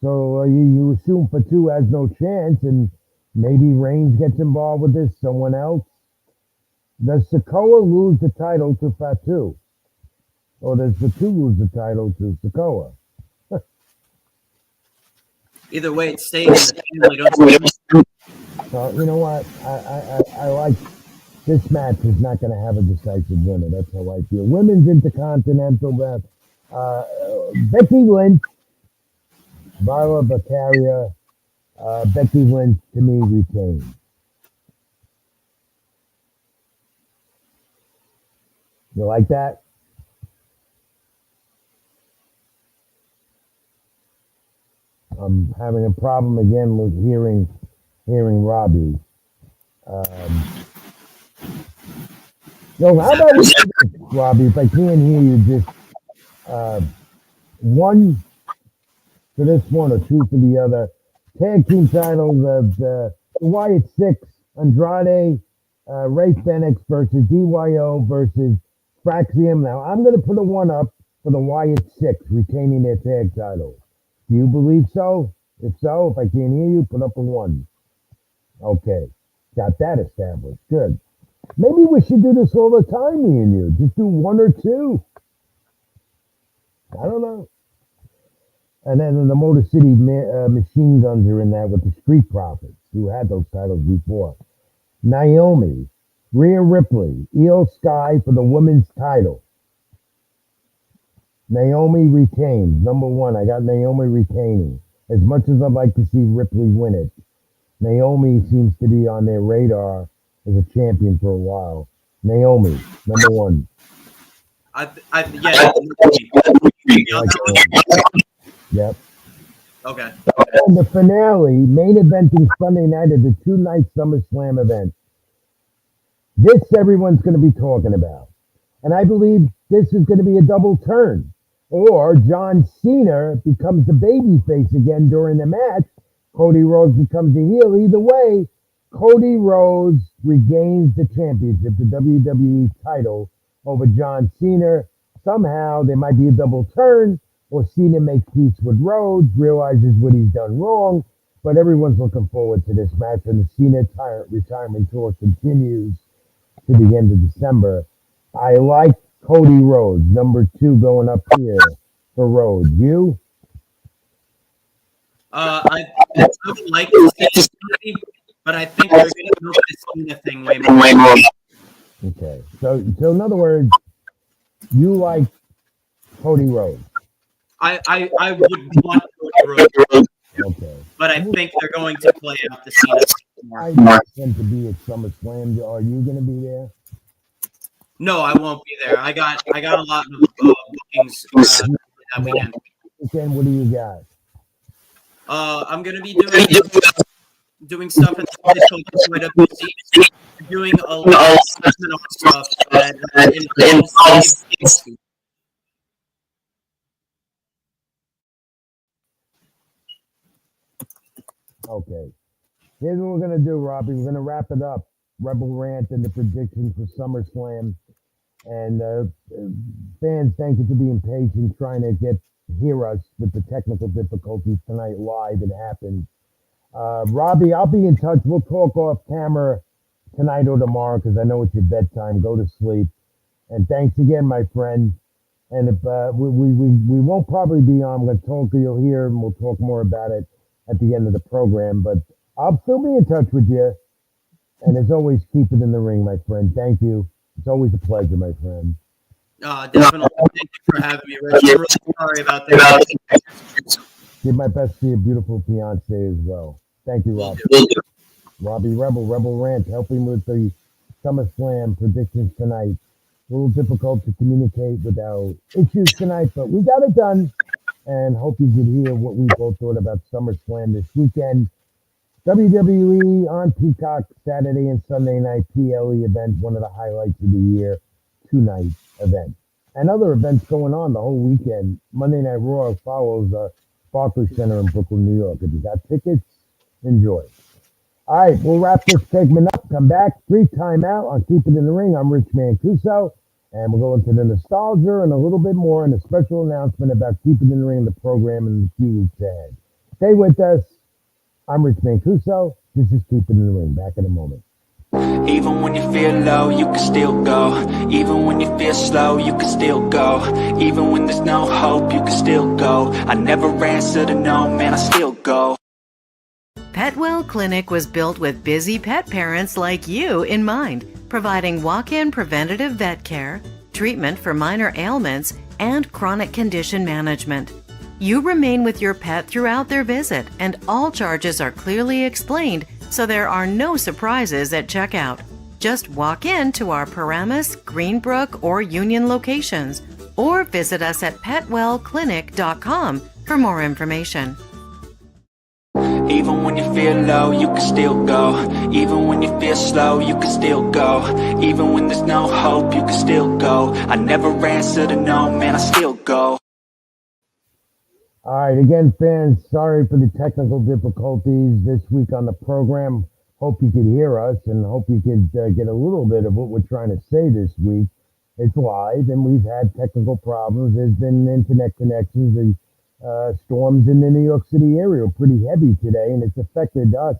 So you assume Fatu has no chance, and maybe Reigns gets involved with this, someone else. Does Sikoa lose the title to Fatu? Or does Fatu lose the title to Sikoa? Either way, it stays in the family. Don't So, you know what? I like this match is not going to have a decisive winner. That's how I feel. Women's Intercontinental match. Becky Lynch, Marla Baccaria, Becky Lynch, to me, retained. You like that? I'm having a problem again with hearing Robbie. How about Robbie? If I can't hear you, just one for this one or two for the other. tag team titles of the Wyatt Six, Andrade, Ray Fenix versus DYO versus Fraxium. Now, I'm going to put a 1 up for the Wyatt Six retaining their tag titles. Do you believe so? If so, if I can't hear you, put up a 1. Okay, got that established. Good. Maybe we should do this all the time, me and you. Just do 1 or 2. I don't know. And then the Motor City Machine Guns are in that with the Street Profits, who had those titles before. Naomi, Rhea Ripley, Io Sky for the women's title. Naomi retains. Number 1, I got Naomi retaining. As much as I'd like to see Ripley win it, Naomi seems to be on their radar as a champion for a while. Naomi, number 1. Yep. Okay. And the finale, main eventing Sunday night of the 2-night SummerSlam event. This everyone's going to be talking about. And I believe this is going to be a double turn. Or John Cena becomes the babyface again during the match. Cody Rhodes becomes a heel. Either way, Cody Rhodes regains the championship, the WWE title, over John Cena. Somehow there might be a double turn, or Cena makes peace with Rhodes, realizes what he's done wrong, but everyone's looking forward to this match, and the Cena retirement tour continues to the end of December. I like Cody Rhodes, number 2 going up here for Rhodes. You? I would like to see it, but I think they're going to do the Cena thing way more. Okay. So in other words, you like Cody Rhodes. I would want Cody Rhodes. Okay. But I think they're going to play out the Cena more. I want him to be at SummerSlam. Are you going to be there? No, I won't be there. I got a lot of bookings that weekend. Weekend, what do you got? I'm going to be doing stuff at the WC, doing a lot of stuff in Okay. Here's what we're going to do, Robbie. We're going to wrap it up. Rebel Rant and the predictions for SummerSlam. And fans, thank you for being patient, trying to hear us with the technical difficulties tonight live. It happened. Robbie, I'll be in touch. We'll talk off camera tonight or tomorrow because I know it's your bedtime. Go to sleep. And thanks again, my friend. And if we won't probably be on, I'm going to talk, you'll hear, and we'll talk more about it at the end of the program. But I'll still be in touch with you. And as always, keep it in the ring, my friend. Thank you. It's always a pleasure, my friend. Definitely. Thank you for having me, Rich. I'm really sorry about that. Give my best to your beautiful fiance as well. Thank you, Robbie. Robbie Rebel Rant, helping with the SummerSlam predictions tonight. A little difficult to communicate without issues tonight, but we got it done. And hope you could hear what we both thought about SummerSlam this weekend. WWE on Peacock, Saturday and Sunday night PLE event, one of the highlights of the year, 2-night event. And other events going on the whole weekend. Monday Night Raw follows Barclays Center in Brooklyn, New York. If you got tickets, enjoy. All right, we'll wrap this segment up. Come back, 3 timeout on Keep It in the Ring. I'm Rich Mancuso, and we'll go into the nostalgia and a little bit more and a special announcement about Keep It in the Ring, the program, in the few weeks ahead. Stay with us. I'm Rich Mancuso. This is Keep It in the Ring. Back in a moment. Even when you feel low, you can still go. Even when you feel slow, you can still go. Even when there's no hope, you can still go. I never answer to no, man, I still go. Petwell Clinic was built with busy pet parents like you in mind, providing walk-in preventative vet care, treatment for minor ailments, and chronic condition management. You remain with your pet throughout their visit, and all charges are clearly explained, so there are no surprises at checkout. Just walk in to our Paramus, Greenbrook, or Union locations, or visit us at petwellclinic.com for more information. Even when you feel low, you can still go. Even when you feel slow, you can still go. Even when there's no hope, you can still go. I never answer to no, man, I still go. All right, again, fans, sorry for the technical difficulties this week on the program. Hope you could hear us and hope you could get a little bit of what we're trying to say this week. It's live, and we've had technical problems. There's been internet connections. The storms in the New York City area are pretty heavy today, and it's affected us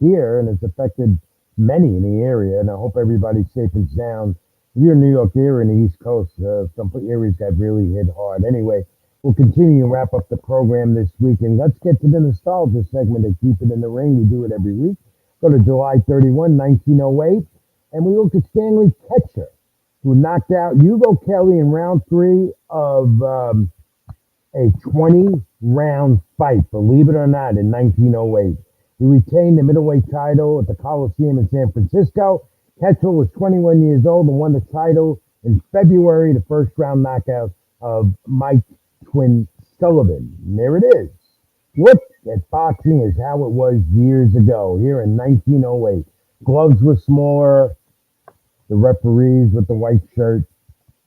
here, and it's affected many in the area, and I hope everybody's safe and sound. If you're in New York area and the East Coast, some areas got really hit hard. Anyway, we'll continue and wrap up the program this week, and let's get to the nostalgia segment of Keep It in the Ring. We do it every week. Go to July 31, 1908, and we look at Stanley Ketcher, who knocked out Hugo Kelly in round 3 of a 20-round fight, believe it or not, in 1908. He retained the middleweight title at the Coliseum in San Francisco. Ketchel was 21 years old and won the title in February, the first round knockout of Mike Twin Sullivan. And there it is. Look at boxing as how it was years ago, here in 1908. Gloves were smaller, the referees with the white shirt,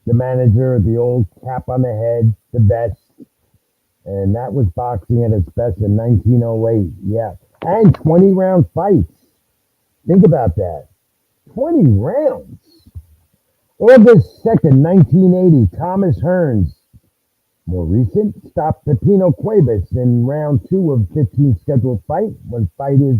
the manager, the old cap on the head, the vest. And that was boxing at its best in 1908, yeah. And 20-round fights. Think about that. 20 rounds. August 2nd, 1980, Thomas Hearns, more recent, stopped Pepino Cuevas in round 2 of 15 scheduled fight. When fighters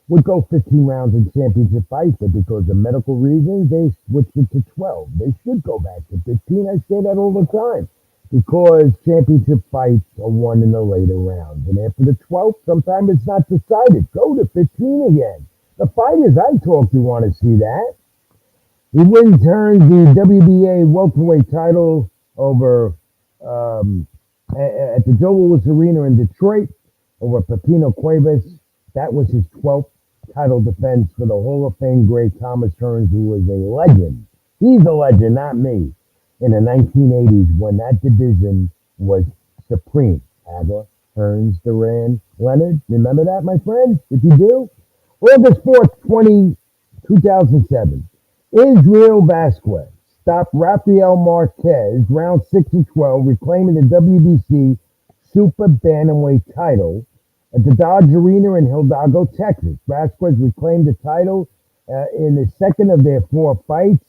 would go 15 rounds in championship fights, but because of medical reasons, they switched it to 12. They should go back to 15. I say that all the time. Because championship fights are won in the later rounds. And after the 12th, sometimes it's not decided. Go to 15 again. The fighters I talk to want to see that. He wins Hearns the WBA welterweight title over at the Joe Louis Arena in Detroit over Pepino Cuevas. That was his 12th title defense for the Hall of Fame great Thomas Hearns, who was a legend. He's a legend, not me. In the 1980s, when that division was supreme. Hagler, Hearns, Duran, Leonard. Remember that, my friend? If you do. August 4th, 2007. Israel Vasquez stopped Rafael Marquez, round 6 and 12, reclaiming the WBC Super Bantamweight title at the Dodge Arena in Hidalgo, Texas. Vasquez reclaimed the title in the second of their 4 fights.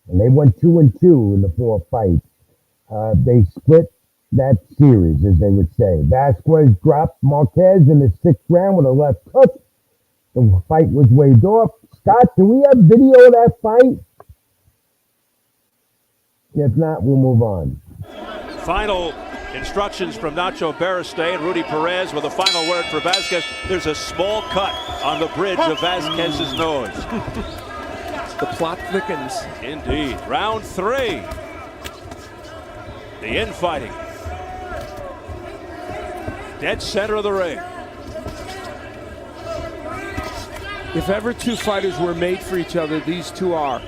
And they went 2-2 in the 4 fights. They split that series, as they would say. Vasquez dropped Marquez in the 6th round with a left hook. The fight was waved off. Scott, do we have video of that fight? If not, we'll move on. Final instructions from Nacho Baristay and Rudy Perez with a final word for Vasquez. There's a small cut on the bridge of Vasquez's nose. The plot thickens. Indeed. Round 3. The infighting. Dead center of the ring. If ever 2 fighters were made for each other, these 2 are.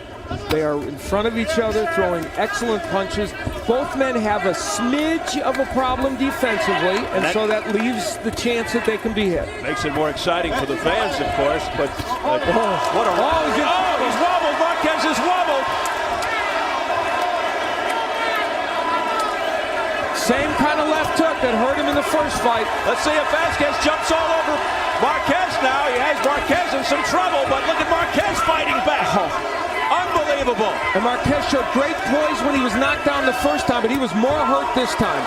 They are in front of each other, throwing excellent punches. Both men have a smidge of a problem defensively, and so that leaves the chance that they can be hit. Makes it more exciting for the fans, of course, but what a... he's wobbled! Marquez is wobbled! Same kind of left hook that hurt him in the first fight. Let's see if Vasquez jumps all over Marquez now. He has Marquez in some trouble, but look at Marquez fighting back. Unbelievable. And Marquez showed great poise when he was knocked down the first time, but he was more hurt this time.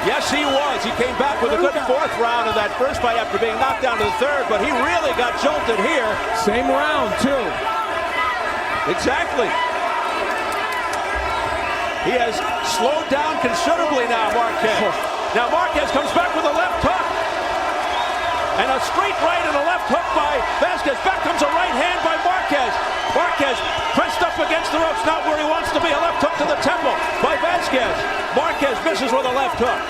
Yes, he was. He came back with a good 4th round in that first fight after being knocked down to the 3rd, but he really got jolted here. Same round, too. Exactly. He has slowed down considerably now, Marquez. Now Marquez comes back with a left hook. And a straight right and a left hook by Vasquez. Back comes a right hand by Marquez. Marquez pressed up against the ropes, not where he wants to be. A left hook to the temple by Vasquez. Marquez misses with a left hook.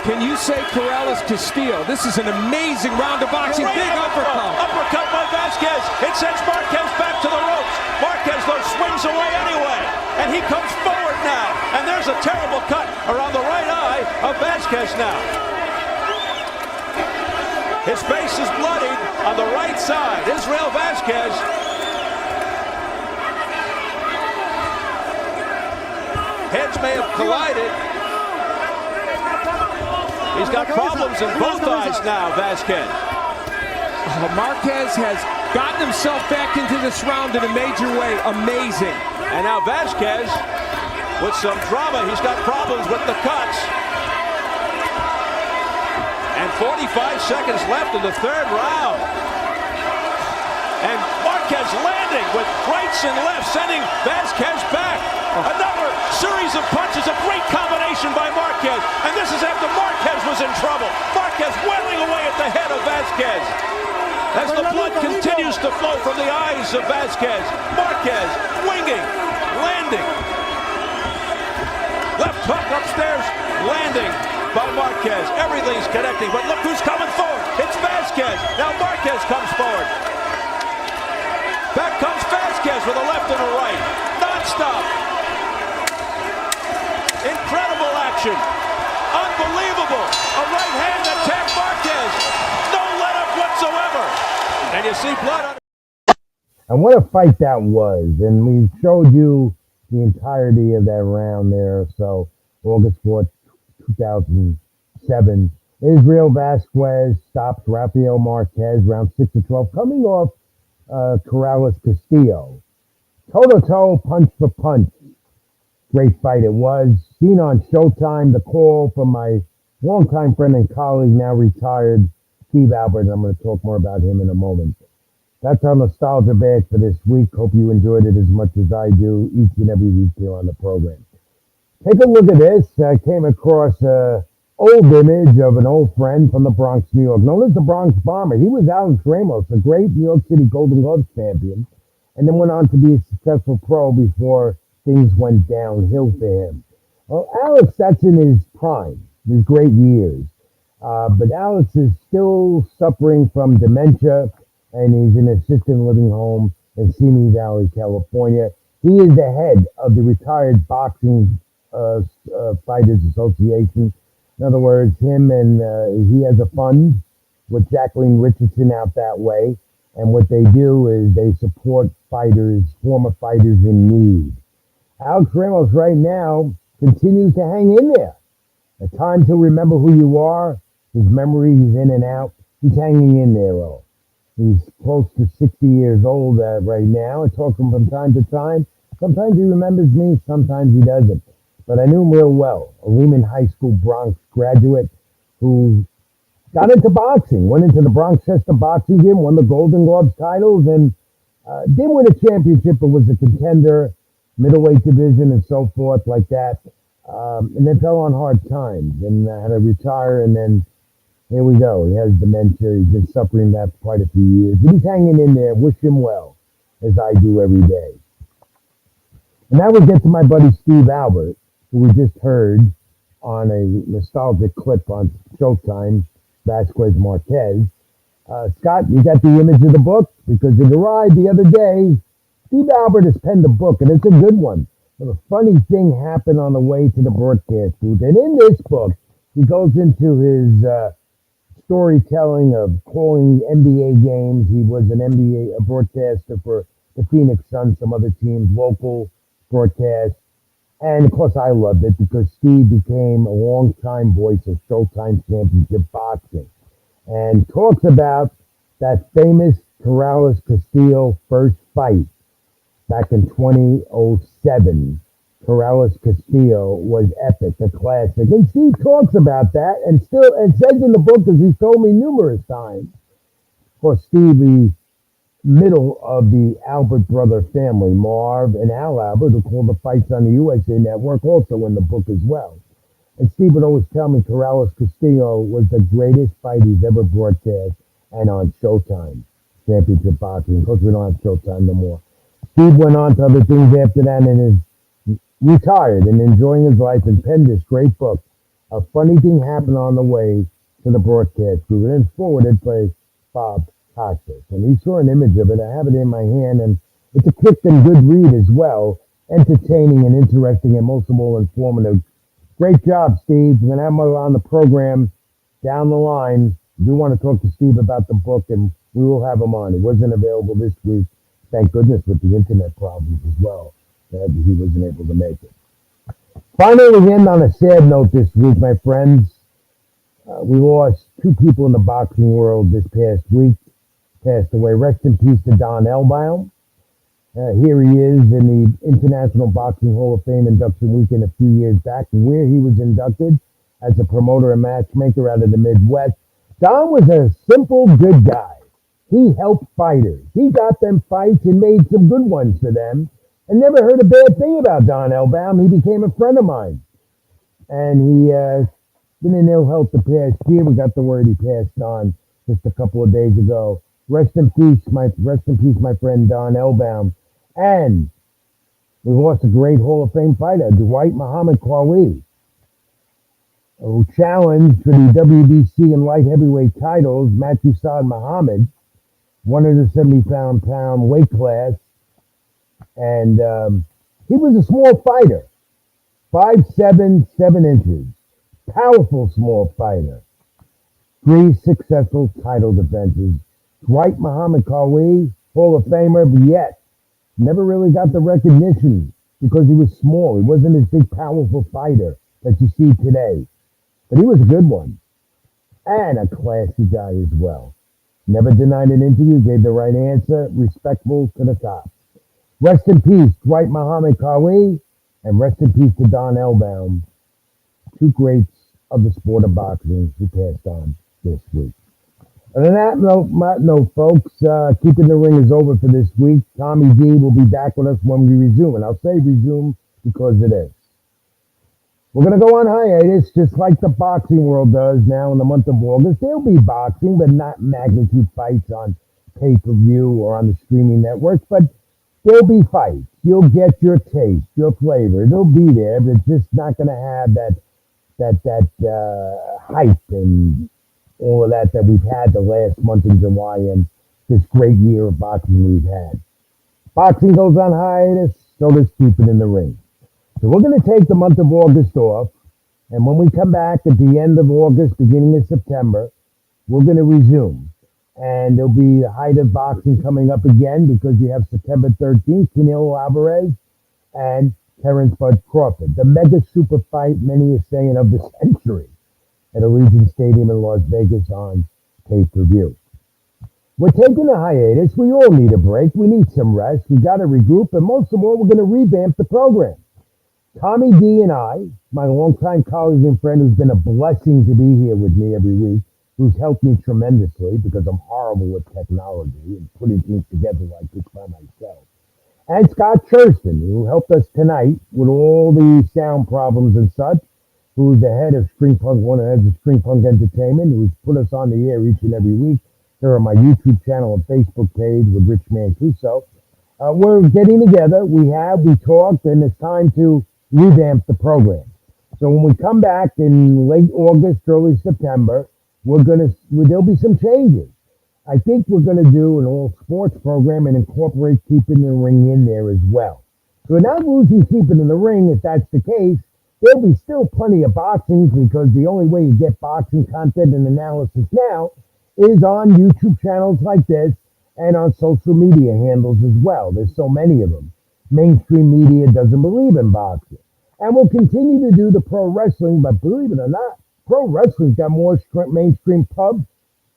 Can you say Corrales Castillo? This is an amazing round of boxing. Great big uppercut. Uppercut by Vasquez. It sends Marquez back to the ropes. Marquez, though, swings away anyway. And he comes forward now. And there's a terrible cut around the right eye of Vasquez now. His face is bloodied on the right side. Israel Vasquez. Heads may have collided. He's got problems in both eyes now, Vasquez. Marquez has gotten himself back into this round in a major way. Amazing. And now Vasquez with some drama. He's got problems with the cuts. And 45 seconds left in the third round. And Marquez landing with rights and lefts, sending Vasquez back. Another series of punches, a great combination by Marquez. And this is after Marquez was in trouble. Marquez wailing away at the head of Vasquez. As the blood continues to flow from the eyes of Vasquez. Marquez winging, landing. Left hook upstairs, landing by Marquez. Everything's connecting, but look who's coming forward. It's Vasquez. Now Marquez comes forward. Back comes Vasquez with a left and a right. Non-stop. Incredible action. Unbelievable. A right hand attack Marquez. No let-up whatsoever. And you see blood on. And what a fight that was. And we showed you the entirety of that round there. So August 4th, 2007. Israel Vasquez stops Rafael Marquez, round 6 of 12, coming off Corrales Castillo. Toe-to-toe, punch for punch. Great fight it was. Seen on Showtime, the call from my longtime friend and colleague, now retired, Steve Albert. And I'm going to talk more about him in a moment. That's our nostalgia bag for this week. Hope you enjoyed it as much as I do each and every week here on the program. Take a look at this. I came across an old image of an old friend from the Bronx, New York, known as the Bronx Bomber. He was Alex Ramos, a great New York City Golden Gloves champion, and then went on to be a successful pro before things went downhill for him. Well, Alex, that's in his prime, his great years. But Alex is still suffering from dementia, and he's in an assisted living home in Simi Valley, California. He is the head of the Retired Boxing Fighters Association. In other words, him and he has a fund with Jacqueline Richardson out that way. And what they do is they support fighters, former fighters in need. Alex Ramos right now continues to hang in there. At times he'll remember who you are. His memory is in and out. He's hanging in there, though. He's close to 60 years old right now. I talk to him from time to time. Sometimes he remembers me, sometimes he doesn't. But I knew him real well. A Lehman High School Bronx graduate who got into boxing, went into the Bronx Chester Boxing Gym, won the Golden Gloves titles, and didn't win a championship, but was a contender, middleweight division and so forth like that. And then fell on hard times and had to retire, and then here we go. He has dementia. He's been suffering that for quite a few years. But he's hanging in there. Wish him well, as I do every day. And now we get to my buddy Steve Albert, who we just heard on a nostalgic clip on Showtime, Vasquez Marquez. Scott, you got the image of the book? Because it arrived the other day. Steve Albert has penned a book, and it's a good one. But a funny thing happened on the way to the broadcast booth. And in this book, he goes into his storytelling of calling NBA games. He was an NBA broadcaster for the Phoenix Suns, some other teams, local broadcast. And of course I loved it because Steve became a longtime voice of Showtime Championship Boxing and talks about that famous Corrales Castillo first fight back in 2007. Corrales Castillo was epic, a classic. And Steve talks about that and still, it says in the book, as he's told me numerous times. Of course, Steve, the middle of the Albert brother family, Marv and Al Albert, who called the fights on the USA Network, also in the book as well. And Steve would always tell me Corrales Castillo was the greatest fight he's ever broadcast and on Showtime Championship Boxing. Of course, we don't have Showtime no more. Steve went on to other things after that and is retired and enjoying his life and penned this great book. A funny thing happened on the way to the broadcast group, and then forwarded by Bob Costas. And he saw an image of it. I have it in my hand, and it's a quick and good read as well. Entertaining and interesting and most of all informative. Great job, Steve. We're going to have him on the program down the line. I do want to talk to Steve about the book, and we will have him on. He wasn't available this week, thank goodness, with the internet problems as well. He wasn't able to make it. Finally, we end on a sad note this week, my friends. We lost two people in the boxing world this past week, passed away. Rest in peace to Don Elbaum. Here he is in the International Boxing Hall of Fame induction weekend a few years back, where he was inducted as a promoter and matchmaker out of the Midwest. Don was a simple, good guy. He helped fighters. He got them fights and made some good ones for them. I never heard a bad thing about Don Elbaum. He became a friend of mine. And he been in ill health the past year. We got the word he passed on just a couple of days ago. Rest in peace, my friend Don Elbaum. And we lost a great Hall of Fame fighter, Dwight Muhammad Qawi, who challenged for the WBC and light heavyweight titles, Mancuso Muhammad, 170-pound weight class. And he was a small fighter, 5'7", 7 inches. Powerful small fighter. 3 successful title defenses. Dwight Muhammad Qawi, Hall of Famer, but yet never really got the recognition because he was small. He wasn't this big, powerful fighter that you see today. But he was a good one. And a classy guy as well. Never denied an interview, gave the right answer, respectful to the top. Rest in peace, Dwight Muhammad Qawi, and rest in peace to Don Elbaum, two greats of the sport of boxing who passed on this week. And on that note, folks, Keeping the Ring is over for this week. Tommy D will be back with us when we resume. And I'll say resume because it is. We're going to go on hiatus just like the boxing world does now in the month of August. There'll be boxing, but not magnitude fights on pay-per-view or on the streaming networks. But there'll be fights. You'll get your taste, your flavor. They'll be there, but it's just not going to have that hype and all of that we've had the last month in July and this great year of boxing we've had. Boxing goes on hiatus, so does Keeping in the Ring. So we're going to take the month of August off, and when we come back at the end of August, beginning of September, we're going to resume. And there'll be the height of boxing coming up again because you have September 13th, Canelo Alvarez and Terrence Bud Crawford, the mega super fight, many are saying, of the century at Allegiant Stadium in Las Vegas on pay-per-view. We're taking a hiatus. We all need a break. We need some rest. We got to regroup, and most of all, we're going to revamp the program. Tommy D and I, my longtime colleague and friend who's been a blessing to be here with me every week, who's helped me tremendously because I'm horrible with technology and putting things together like this by myself. And Scott Churston, who helped us tonight with all the sound problems and such, who's the head of String Punk, one of the heads of String Punk Entertainment, who's put us on the air each and every week. They're on my YouTube channel and Facebook page with Rich Mancuso. We're getting together. We talked, and it's time to revamp the program. So when we come back in late August, early September, there'll be some changes. I think we're going to do an all sports program and incorporate Keeping the Ring in there as well. So we're not losing Keeping in the Ring if that's the case. There'll be still plenty of boxing because the only way you get boxing content and analysis now is on YouTube channels like this and on social media handles as well. There's so many of them. Mainstream media doesn't believe in boxing. And we'll continue to do the pro wrestling, but believe it or not, pro wrestling's got more mainstream pubs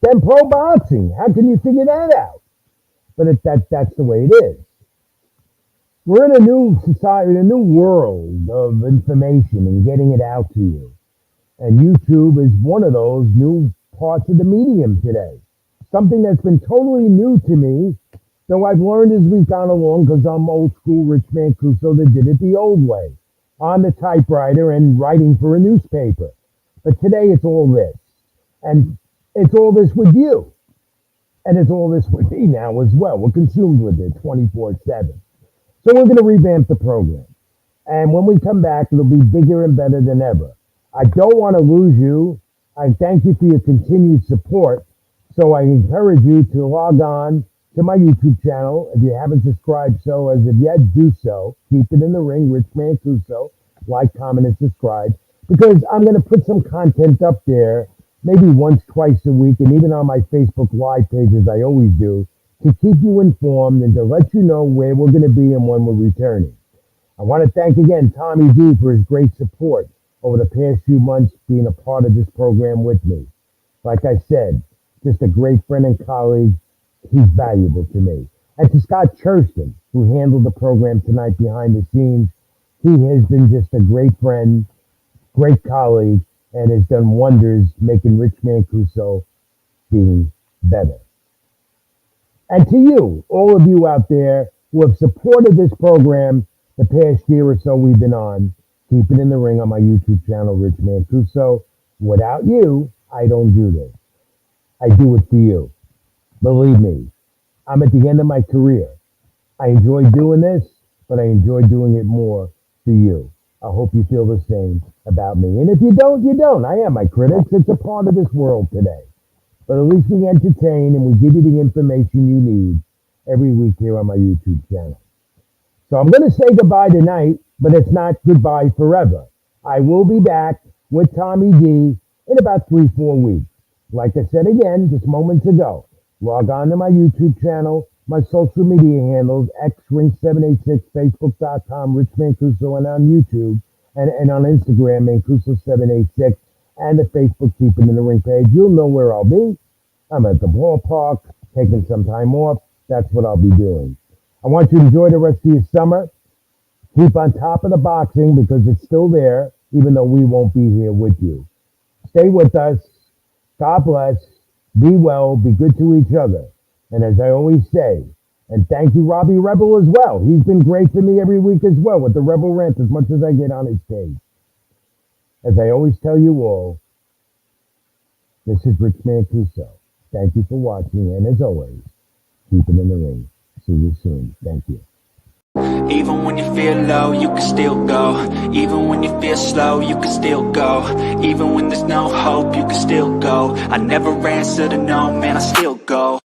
than pro boxing. How can you figure that out? But that's the way it is. We're in a new society, a new world of information and getting it out to you. And YouTube is one of those new parts of the medium today. Something that's been totally new to me, though I've learned as we've gone along because I'm old school Rich Mancuso that did it the old way, on the typewriter and writing for a newspaper. But today it's all this. And it's all this with you. And it's all this with me now as well. We're consumed with it 24/7. So we're going to revamp the program. And when we come back, it'll be bigger and better than ever. I don't want to lose you. I thank you for your continued support. So I encourage you to log on to my YouTube channel. If you haven't subscribed so as of yet, do so. Keep it in the ring, Rich Mancuso. Like, comment, and subscribe. Because I'm going to put some content up there, maybe once, twice a week, and even on my Facebook Live pages, I always do, to keep you informed and to let you know where we're going to be and when we're returning. I want to thank again Tommy D for his great support over the past few months being a part of this program with me. Like I said, just a great friend and colleague. He's valuable to me. And to Scott Churston, who handled the program tonight behind the scenes, he has been just a great friend, great colleague, and has done wonders making Rich Mancuso being better. And to you, all of you out there who have supported this program the past year or so we've been on, keep it in the ring on my YouTube channel, Rich Mancuso. Without you, I don't do this. I do it for you. Believe me, I'm at the end of my career. I enjoy doing this, but I enjoy doing it more for you. I hope you feel the same about me. And if you don't, you don't. I am my critics. It's a part of this world today. But at least we entertain and we give you the information you need every week here on my YouTube channel. So I'm going to say goodbye tonight, but it's not goodbye forever. I will be back with Tommy D in about 3-4 weeks. Like I said again, just moments ago, log on to my YouTube channel, my social media handles, xring786, facebook.com, Rich Mancuso, and on YouTube, and on Instagram, Mancuso786, and the Facebook Keep It in the Ring page. You'll know where I'll be. I'm at the ballpark, taking some time off. That's what I'll be doing. I want you to enjoy the rest of your summer. Keep on top of the boxing because it's still there, even though we won't be here with you. Stay with us. God bless. Be well. Be good to each other. And as I always say, and thank you, Robbie Rebel, as well. He's been great for me every week as well with the Rebel Rant as much as I get on his stage. As I always tell you all, this is Rich Mancuso. Thank you for watching, and as always, keep it in the ring. See you soon. Thank you. Even when you feel low, you can still go. Even when you feel slow, you can still go. Even when there's no hope, you can still go. I never answer to no, man, I still go.